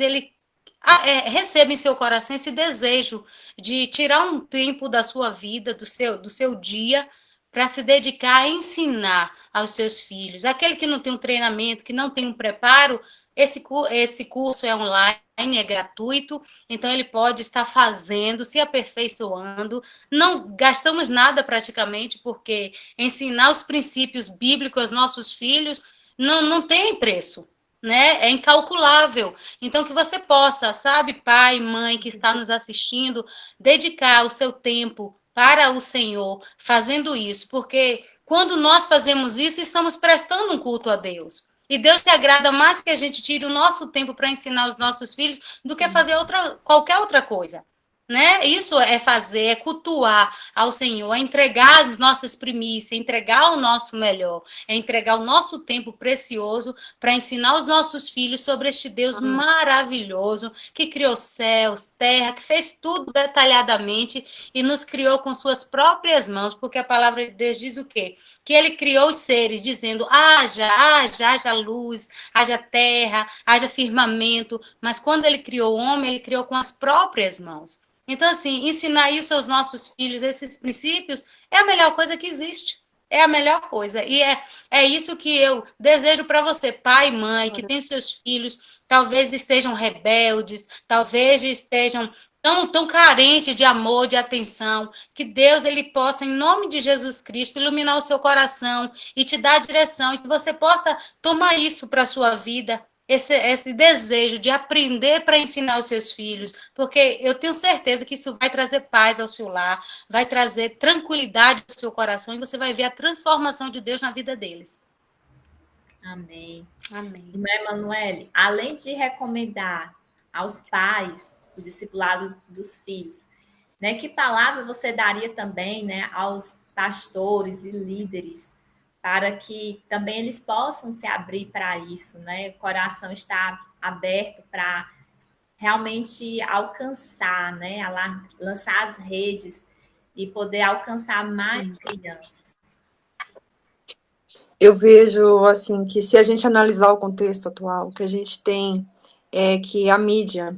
receba em seu coração esse desejo de tirar um tempo da sua vida, do seu dia, para se dedicar a ensinar aos seus filhos. Aquele que não tem um treinamento, que não tem um preparo, esse curso é online, é gratuito, então ele pode estar fazendo, se aperfeiçoando. Não gastamos nada praticamente, porque ensinar os princípios bíblicos aos nossos filhos não tem preço. Né? É incalculável. Então, que você possa, sabe, pai, mãe que está nos assistindo, dedicar o seu tempo para o Senhor, fazendo isso, porque quando nós fazemos isso, estamos prestando um culto a Deus. E Deus se agrada mais que a gente tire o nosso tempo para ensinar os nossos filhos do que fazer qualquer outra coisa. Né? Isso é fazer, é cultuar ao Senhor, é entregar as nossas primícias, entregar o nosso melhor, é entregar o nosso tempo precioso para ensinar os nossos filhos sobre este Deus maravilhoso que criou céus, terra, que fez tudo detalhadamente e nos criou com suas próprias mãos, porque a palavra de Deus diz o quê? Que ele criou os seres, dizendo, haja luz, haja terra, haja firmamento, mas quando ele criou o homem, ele criou com as próprias mãos. Então, assim, ensinar isso aos nossos filhos, esses princípios, é a melhor coisa que existe. é a melhor coisa. E é isso que eu desejo para você, pai e mãe, que tem seus filhos, talvez estejam rebeldes, talvez estejam tão carentes de amor, de atenção, que Deus ele possa, em nome de Jesus Cristo, iluminar o seu coração e te dar a direção, e que você possa tomar isso para a sua vida, esse desejo de aprender para ensinar os seus filhos, porque eu tenho certeza que isso vai trazer paz ao seu lar, vai trazer tranquilidade ao seu coração, e você vai ver a transformação de Deus na vida deles. Amém. Amém. Irmã Emanuele, além de recomendar aos pais o discipulado dos filhos, né, que palavra você daria também, né, aos pastores e líderes para que também eles possam se abrir para isso, né? O coração está aberto para realmente alcançar, né? Lançar as redes e poder alcançar mais crianças. Eu vejo, assim, que se a gente analisar o contexto atual, o que a gente tem é que a mídia,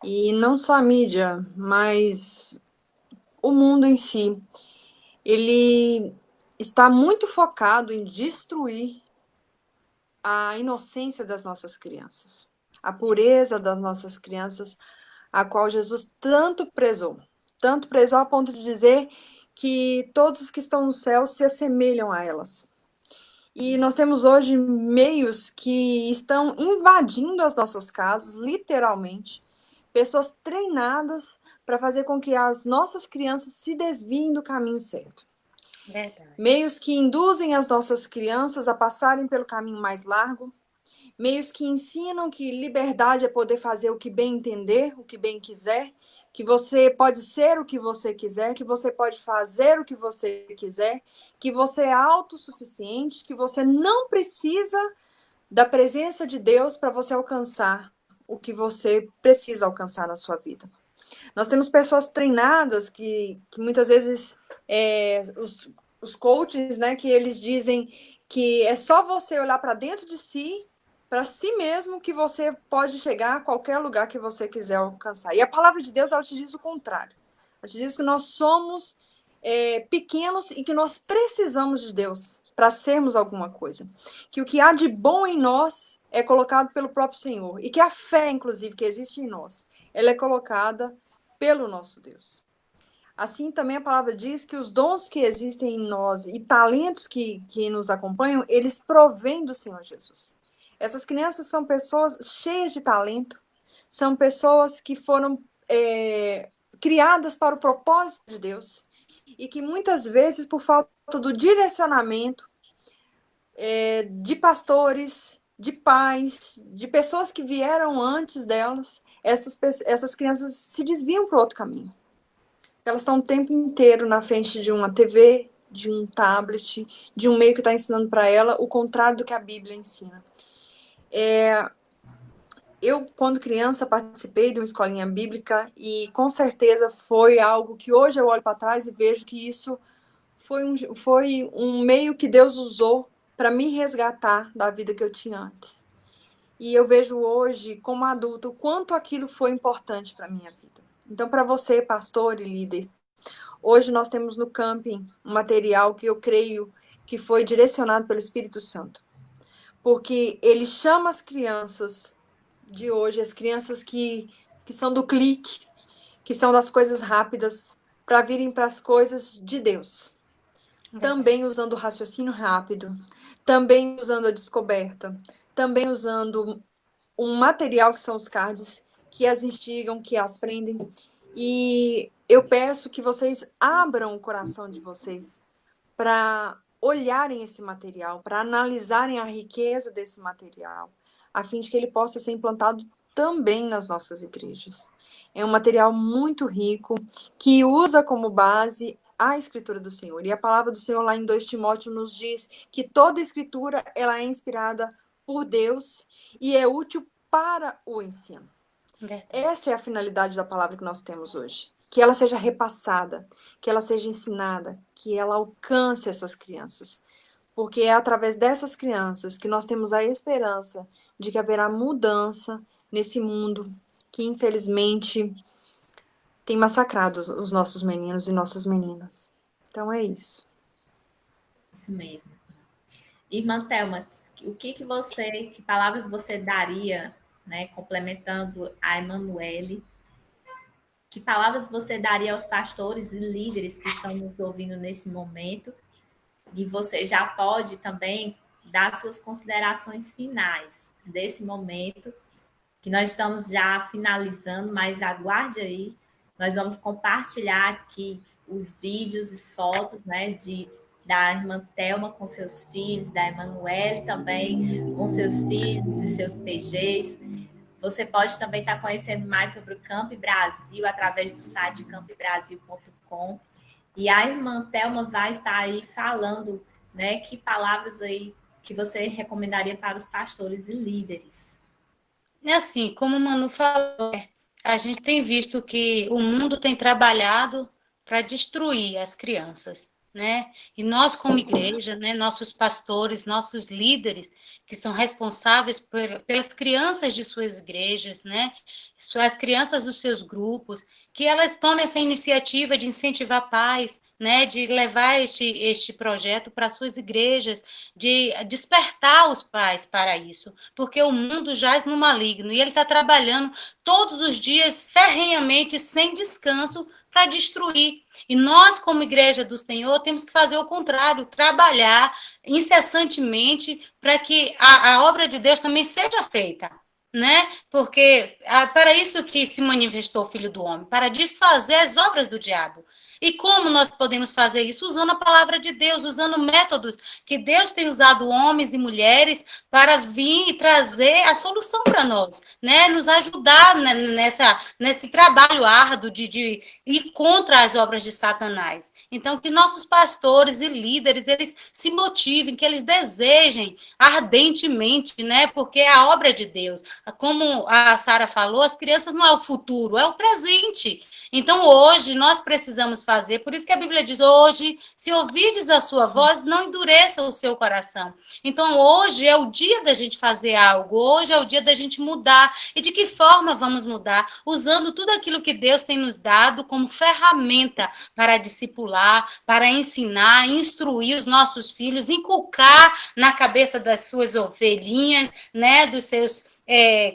e não só a mídia, mas o mundo em si, ele está muito focado em destruir a inocência das nossas crianças, a pureza das nossas crianças, a qual Jesus tanto prezou a ponto de dizer que todos os que estão no céu se assemelham a elas. E nós temos hoje meios que estão invadindo as nossas casas, literalmente, pessoas treinadas para fazer com que as nossas crianças se desviem do caminho certo. Verdade. Meios que induzem as nossas crianças a passarem pelo caminho mais largo, meios que ensinam que liberdade é poder fazer o que bem entender, o que bem quiser, que você pode ser o que você quiser, que você pode fazer o que você quiser, que você é autossuficiente, que você não precisa da presença de Deus para você alcançar o que você precisa alcançar na sua vida. Nós temos pessoas treinadas que muitas vezes os coaches, né, que eles dizem que é só você olhar para dentro de si, para si mesmo, que você pode chegar a qualquer lugar que você quiser alcançar. E a palavra de Deus, ela te diz o contrário. Ela te diz que nós somos pequenos e que nós precisamos de Deus para sermos alguma coisa. Que o que há de bom em nós é colocado pelo próprio Senhor. E que a fé, inclusive, que existe em nós, ela é colocada pelo nosso Deus. Assim, também a palavra diz que os dons que existem em nós e talentos que nos acompanham, eles provêm do Senhor Jesus. Essas crianças são pessoas cheias de talento, são pessoas que foram criadas para o propósito de Deus e que muitas vezes, por falta do direcionamento de pastores, de pais, de pessoas que vieram antes delas, essas crianças se desviam para outro caminho. Elas estão o tempo inteiro na frente de uma TV, de um tablet, de um meio que está ensinando para ela o contrário do que a Bíblia ensina. Eu, quando criança, participei de uma escolinha bíblica e, com certeza, foi algo que hoje eu olho para trás e vejo que isso foi um meio que Deus usou para me resgatar da vida que eu tinha antes. E eu vejo hoje, como adulto, o quanto aquilo foi importante para a minha vida. Então, para você, pastor e líder, hoje nós temos no camping um material que eu creio que foi direcionado pelo Espírito Santo. Porque ele chama as crianças de hoje, as crianças que são do clique, que são das coisas rápidas, para virem para as coisas de Deus. Também usando o raciocínio rápido, também usando a descoberta, também usando um material que são os cards, que as instigam, que as prendem. E eu peço que vocês abram o coração de vocês para olharem esse material, para analisarem a riqueza desse material, a fim de que ele possa ser implantado também nas nossas igrejas. É um material muito rico, que usa como base a Escritura do Senhor. E a palavra do Senhor lá em 2 Timóteo nos diz que toda Escritura ela é inspirada por Deus e é útil para o ensino. Verdade. Essa é a finalidade da palavra que nós temos hoje. Que ela seja repassada, que ela seja ensinada, que ela alcance essas crianças. Porque é através dessas crianças que nós temos a esperança de que haverá mudança nesse mundo que, infelizmente, tem massacrado os nossos meninos e nossas meninas. Então, é isso. Isso mesmo. Irmã Thelma, que palavras você daria, né, complementando a Emanuele, que palavras você daria aos pastores e líderes que estão nos ouvindo nesse momento? E você já pode também dar suas considerações finais desse momento, que nós estamos já finalizando, mas aguarde aí, nós vamos compartilhar aqui os vídeos e fotos, né, da irmã Thelma com seus filhos, da Emanuele também com seus filhos e seus PGs. Você pode também estar conhecendo mais sobre o Camp Brasil através do site campebrasil.com. E a irmã Thelma vai estar aí falando, né, que palavras aí que você recomendaria para os pastores e líderes. É assim, como o Manu falou, a gente tem visto que o mundo tem trabalhado para destruir as crianças, né? E nós, como igreja, né, nossos pastores, nossos líderes, que são responsáveis pelas crianças de suas igrejas, né? As crianças dos seus grupos, que elas tomem essa iniciativa de incentivar pais, né, de levar este projeto para suas igrejas, de despertar os pais para isso, porque o mundo jaz no maligno e ele está trabalhando todos os dias ferrenhamente, sem descanso, para destruir. E nós, como igreja do Senhor, temos que fazer o contrário, trabalhar incessantemente para que a obra de Deus também seja feita. Né? Porque para isso que se manifestou o Filho do Homem, para desfazer as obras do diabo. E como nós podemos fazer isso? Usando a palavra de Deus, usando métodos que Deus tem usado homens e mulheres para vir e trazer a solução para nós, né? Nos ajudar nesse trabalho árduo de ir contra as obras de Satanás. Então, que nossos pastores e líderes, eles se motivem, que eles desejem ardentemente, né? Porque é a obra de Deus. Como a Sara falou, as crianças não é o futuro, é o presente. Então, hoje, nós precisamos fazer, por isso que a Bíblia diz, hoje, se ouvides a sua voz, não endureça o seu coração. Então, hoje é o dia da gente fazer algo, hoje é o dia da gente mudar. E de que forma vamos mudar? Usando tudo aquilo que Deus tem nos dado como ferramenta para discipular, para ensinar, instruir os nossos filhos, inculcar na cabeça das suas ovelhinhas, né, dos seus,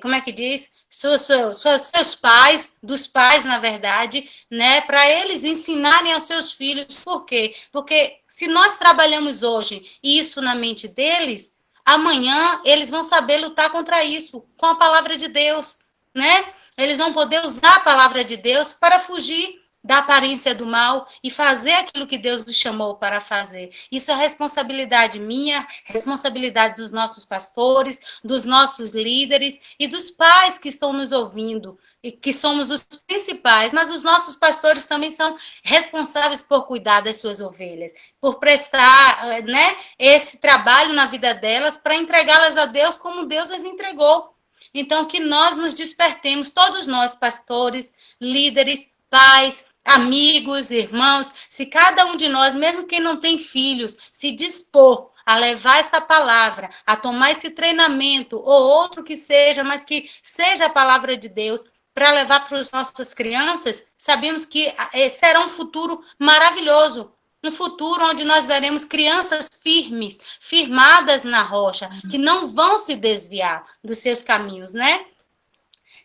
como é que diz? Seus pais, dos pais, na verdade, né, para eles ensinarem aos seus filhos. Por quê? Porque se nós trabalhamos hoje isso na mente deles, amanhã eles vão saber lutar contra isso com a palavra de Deus, né? Eles vão poder usar a palavra de Deus para fugir da aparência do mal e fazer aquilo que Deus nos chamou para fazer. Isso é responsabilidade minha, responsabilidade dos nossos pastores, dos nossos líderes e dos pais que estão nos ouvindo, e que somos os principais, mas os nossos pastores também são responsáveis por cuidar das suas ovelhas, por prestar, né, esse trabalho na vida delas para entregá-las a Deus como Deus as entregou. Então, que nós nos despertemos, todos nós, pastores, líderes, pais, amigos, irmãos, se cada um de nós, mesmo quem não tem filhos, se dispor a levar essa palavra, a tomar esse treinamento, ou outro que seja, mas que seja a palavra de Deus, para levar para as nossas crianças, sabemos que será um futuro maravilhoso, um futuro onde nós veremos crianças firmes, firmadas na rocha, que não vão se desviar dos seus caminhos, né?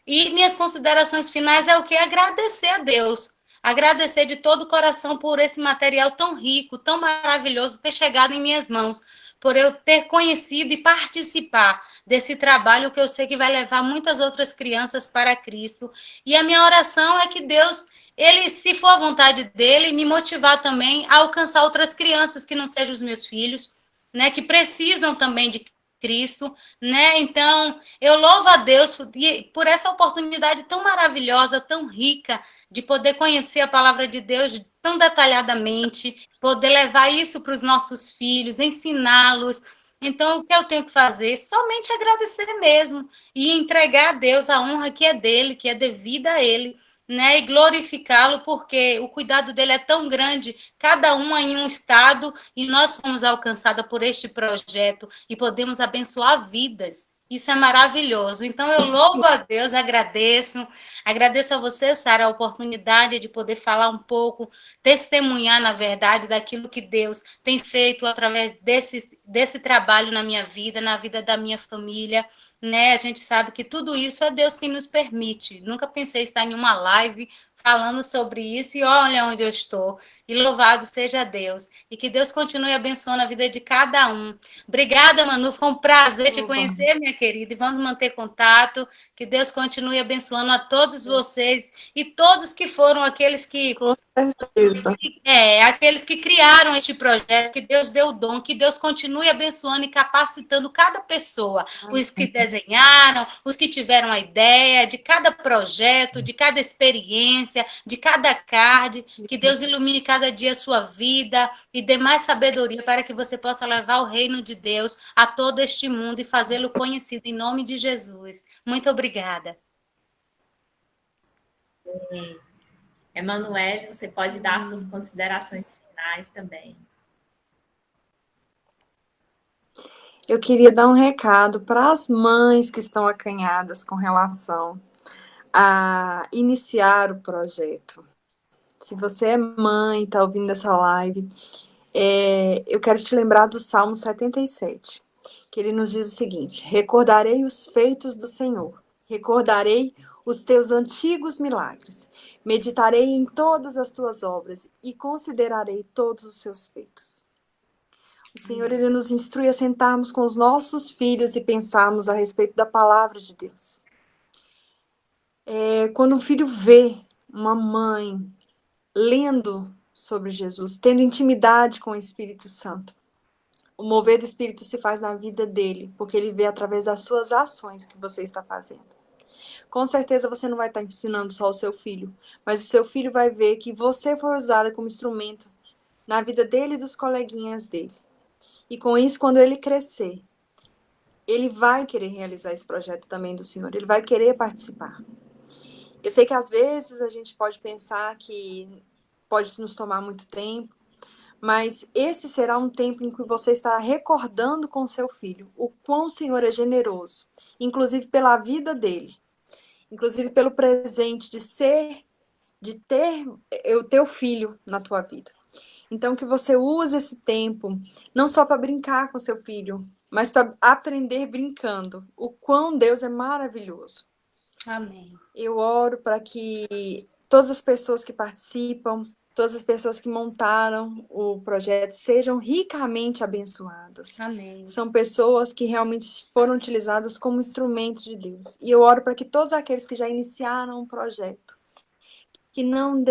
E minhas considerações finais é o que? Agradecer a Deus. Agradecer de todo o coração por esse material tão rico, tão maravilhoso ter chegado em minhas mãos, por eu ter conhecido e participar desse trabalho que eu sei que vai levar muitas outras crianças para Cristo. E a minha oração é que Deus, ele, se for a vontade dele, me motivar também a alcançar outras crianças que não sejam os meus filhos, né, que precisam também de Cristo, né? Então, eu louvo a Deus por essa oportunidade tão maravilhosa, tão rica, de poder conhecer a palavra de Deus tão detalhadamente, poder levar isso para os nossos filhos, ensiná-los. Então, o que eu tenho que fazer? Somente agradecer mesmo e entregar a Deus a honra que é dele, que é devida a ele, né, e glorificá-lo, porque o cuidado dele é tão grande, cada um em um estado, e nós fomos alcançados por este projeto e podemos abençoar vidas, Isso é maravilhoso. Então, eu louvo a Deus, agradeço a você, Sara, a oportunidade de poder falar um pouco, testemunhar, na verdade, daquilo que Deus tem feito através desse trabalho na minha vida, na vida da minha família, né? A gente sabe que tudo isso é Deus quem nos permite. Nunca pensei estar em uma live falando sobre isso e olha onde eu estou. E louvado seja Deus. E que Deus continue abençoando a vida de cada um. Obrigada, Manu. Foi um prazer te Oba. conhecer, minha querida. E vamos manter contato. Que Deus continue abençoando a todos vocês e todos que foram Com certeza. aqueles que criaram este projeto, que Deus deu o dom, que Deus continue abençoando e capacitando cada pessoa, os que desenharam, os que tiveram a ideia de cada projeto, de cada experiência, de cada card, que Deus ilumine cada dia a sua vida e dê mais sabedoria para que você possa levar o reino de Deus a todo este mundo e fazê-lo conhecido em nome de Jesus. Muito obrigada. Emanuele, você pode dar suas considerações finais também. Eu queria dar um recado para as mães que estão acanhadas com relação a iniciar o projeto. Se você é mãe e está ouvindo essa live, eu quero te lembrar do Salmo 77, que ele nos diz o seguinte: recordarei os feitos do Senhor, recordarei os teus antigos milagres, meditarei em todas as tuas obras e considerarei todos os seus feitos. O Senhor, ele nos instrui a sentarmos com os nossos filhos e pensarmos a respeito da palavra de Deus. Quando um filho vê uma mãe lendo sobre Jesus, tendo intimidade com o Espírito Santo, o mover do Espírito se faz na vida dele, porque ele vê através das suas ações o que você está fazendo. Com certeza você não vai estar ensinando só o seu filho, mas o seu filho vai ver que você foi usada como instrumento na vida dele e dos coleguinhas dele. E com isso, quando ele crescer, ele vai querer realizar esse projeto também do Senhor, ele vai querer participar. Eu sei que às vezes a gente pode pensar que pode nos tomar muito tempo, mas esse será um tempo em que você estará recordando com seu filho o quão o Senhor é generoso, inclusive pela vida dele, inclusive pelo presente de ter o teu filho na tua vida. Então, que você use esse tempo não só para brincar com seu filho, mas para aprender brincando o quão Deus é maravilhoso. Amém. Eu oro para que todas as pessoas que participam, todas as pessoas que montaram o projeto sejam ricamente abençoadas. Amém. São pessoas que realmente foram utilizadas como instrumentos de Deus. E eu oro para que todos aqueles que já iniciaram o projeto, que não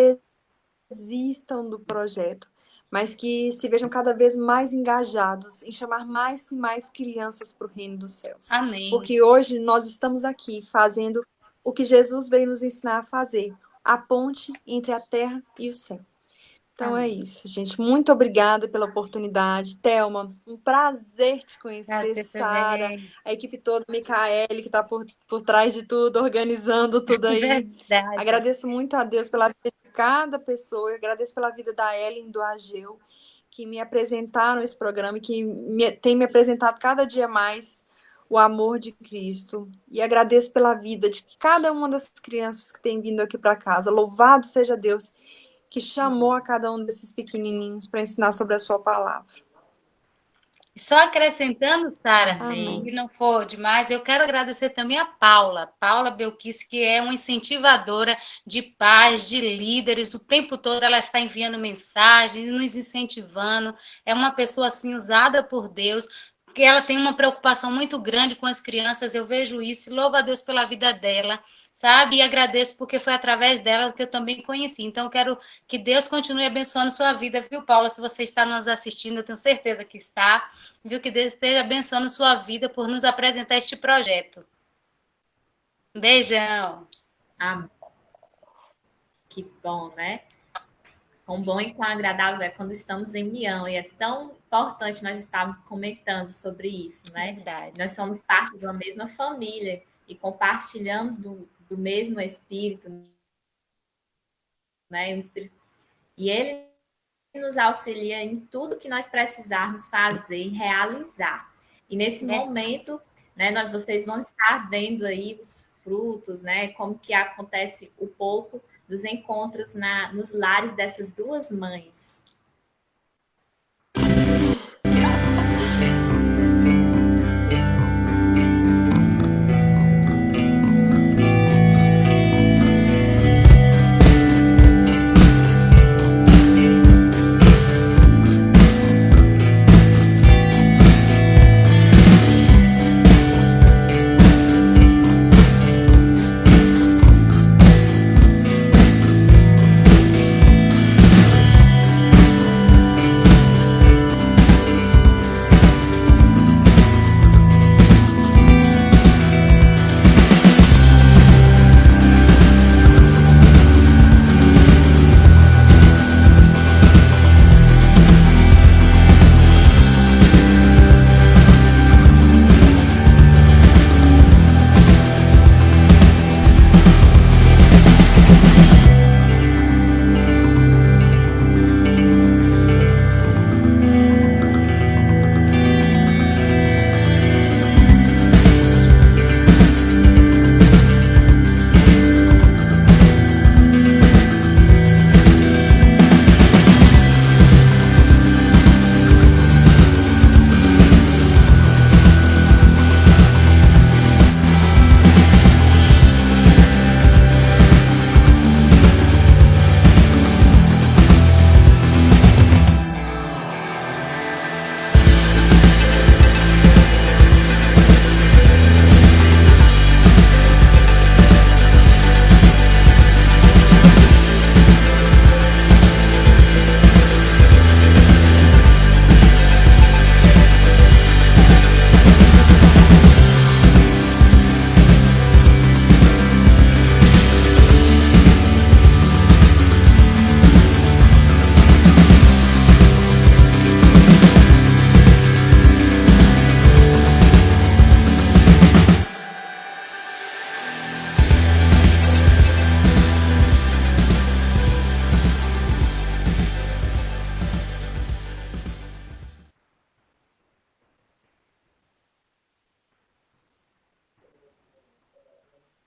desistam do projeto, mas que se vejam cada vez mais engajados em chamar mais e mais crianças para o reino dos céus. Amém. Porque hoje nós estamos aqui fazendo o que Jesus veio nos ensinar a fazer, a ponte entre a terra e o céu. Então é isso, gente. Muito obrigada pela oportunidade. Thelma, um prazer te conhecer. Sara, a equipe toda, Micaele, que está por trás de tudo, organizando tudo aí. Verdade. Agradeço muito a Deus pela vida de cada pessoa. Eu agradeço pela vida da Ellen, do Ageu, que me apresentaram esse programa e que tem me apresentado cada dia mais o amor de Cristo. E agradeço pela vida de cada uma das crianças que tem vindo aqui para casa. Louvado seja Deus que chamou a cada um desses pequenininhos para ensinar sobre a sua palavra. Só acrescentando, Sara, se não for demais, eu quero agradecer também a Paula Belkis, que é uma incentivadora de pais, de líderes, o tempo todo ela está enviando mensagens, nos incentivando, é uma pessoa assim usada por Deus, que ela tem uma preocupação muito grande com as crianças, eu vejo isso, e louvo a Deus pela vida dela, sabe? E agradeço porque foi através dela que eu também conheci. Então, quero que Deus continue abençoando sua vida, viu, Paula? Se você está nos assistindo, eu tenho certeza que está, viu? Que Deus esteja abençoando sua vida por nos apresentar este projeto. Beijão. Ah, que bom, né? Quão bom e quão agradável é quando estamos em união, e é tão importante nós estarmos comentando sobre isso, né? Verdade. Nós somos parte de uma mesma família e compartilhamos do mesmo Espírito, né? E ele nos auxilia em tudo que nós precisarmos fazer e realizar. E nesse momento, né? Vocês vão estar vendo aí os frutos, né? Como que acontece o pouco dos encontros nos lares dessas duas mães.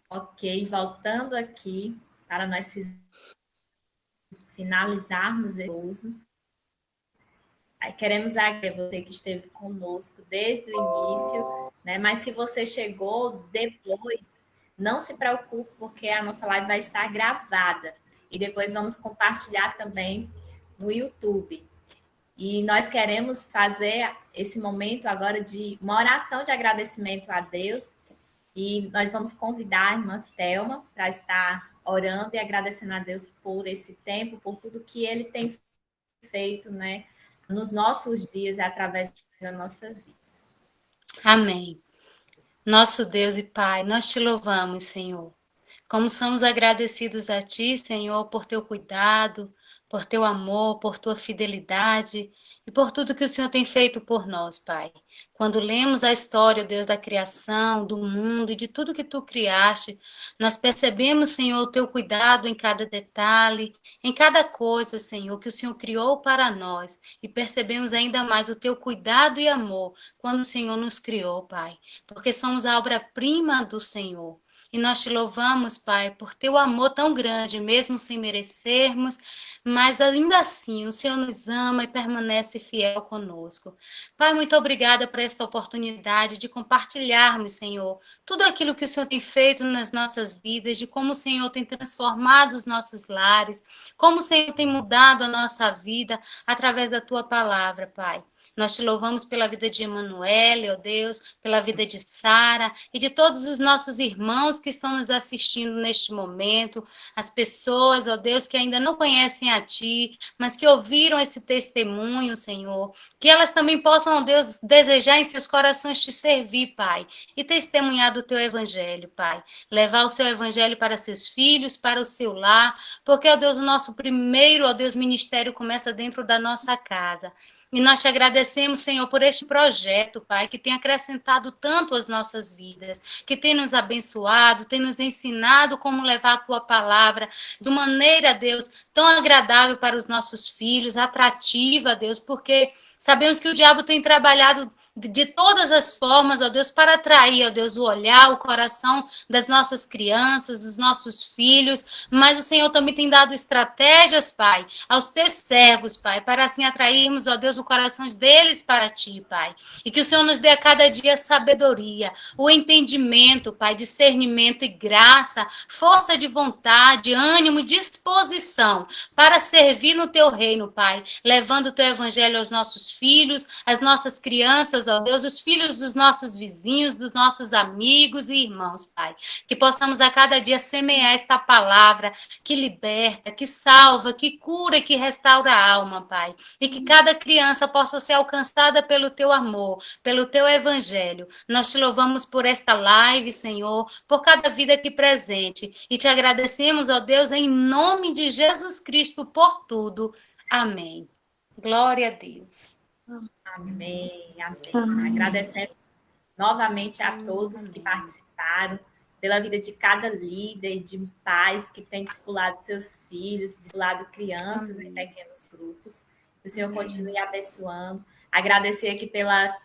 Ok, voltando aqui para nós finalizarmos esse uso. Queremos agradecer você que esteve conosco desde o início, né? Mas se você chegou depois, não se preocupe, porque a nossa live vai estar gravada. E depois vamos compartilhar também no YouTube. E nós queremos fazer esse momento agora de uma oração de agradecimento a Deus. E nós vamos convidar a irmã Thelma para estar orando e agradecendo a Deus por esse tempo, por tudo que Ele tem feito, né, nos nossos dias, através da nossa vida. Amém. Nosso Deus e Pai, nós te louvamos, Senhor. Como somos agradecidos a Ti, Senhor, por Teu cuidado, por Teu amor, por Tua fidelidade e por tudo que o Senhor tem feito por nós, Pai. Quando lemos a história, Deus, da criação, do mundo e de tudo que Tu criaste, nós percebemos, Senhor, o Teu cuidado em cada detalhe, em cada coisa, Senhor, que o Senhor criou para nós. E percebemos ainda mais o Teu cuidado e amor quando o Senhor nos criou, Pai. Porque somos a obra-prima do Senhor. E nós te louvamos, Pai, por teu amor tão grande, mesmo sem merecermos, mas ainda assim o Senhor nos ama e permanece fiel conosco. Pai, muito obrigada por esta oportunidade de compartilharmos, Senhor, tudo aquilo que o Senhor tem feito nas nossas vidas, de como o Senhor tem transformado os nossos lares, como o Senhor tem mudado a nossa vida através da tua palavra, Pai. Nós te louvamos pela vida de Emanuele, ó Deus, pela vida de Sara e de todos os nossos irmãos que estão nos assistindo neste momento, as pessoas, ó Deus, que ainda não conhecem a Ti, mas que ouviram esse testemunho, Senhor, que elas também possam, ó Deus, desejar em seus corações te servir, Pai, e testemunhar do Teu Evangelho, Pai. Levar o Seu Evangelho para seus filhos, para o seu lar, porque, ó Deus, o nosso primeiro, ó Deus, ministério começa dentro da nossa casa. E nós te agradecemos, Senhor, por este projeto, Pai, que tem acrescentado tanto às nossas vidas, que tem nos abençoado, tem nos ensinado como levar a tua palavra de maneira, Deus, tão agradável para os nossos filhos, atrativa, Deus, porque sabemos que o diabo tem trabalhado de todas as formas, ó Deus, para atrair, ó Deus, o olhar, o coração das nossas crianças, dos nossos filhos, mas o Senhor também tem dado estratégias, Pai, aos teus servos, Pai, para assim atrairmos, ó Deus, o coração deles para ti, Pai. E que o Senhor nos dê a cada dia sabedoria, o entendimento, Pai, discernimento e graça, força de vontade, ânimo e disposição para servir no teu reino, Pai, levando o teu evangelho aos nossos filhos, às nossas crianças, ó Deus, os filhos dos nossos vizinhos, dos nossos amigos e irmãos, Pai. Que possamos a cada dia semear esta palavra que liberta, que salva, que cura e que restaura a alma, Pai. E que cada criança possa ser alcançada pelo teu amor, pelo teu evangelho. Nós te louvamos por esta live, Senhor, por cada vida aqui presente. E te agradecemos, ó Deus, em nome de Jesus Cristo, por tudo. Amém. Glória a Deus. Amém, amém. Agradecemos novamente a todos que participaram, pela vida de cada líder, de pais que têm discipulado seus filhos, discipulado crianças em pequenos grupos. Que o Senhor continue abençoando. Agradecer aqui pela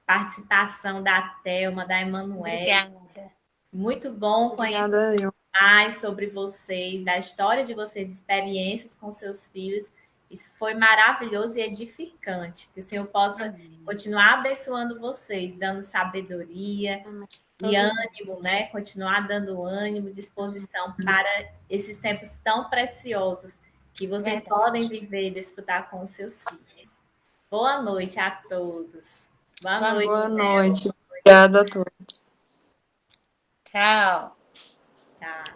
participação da Thelma, da Emanuele. Obrigada. Muito bom conhecer mais sobre vocês, da história de vocês, experiências com seus filhos. Isso foi maravilhoso e edificante. Que o Senhor possa continuar abençoando vocês, dando sabedoria e ânimo, né? Continuar dando ânimo, disposição para esses tempos tão preciosos que vocês podem viver e desfrutar com os seus filhos. Boa noite a todos. Boa noite. Boa noite. Obrigada a todos. Tchau. Tchau.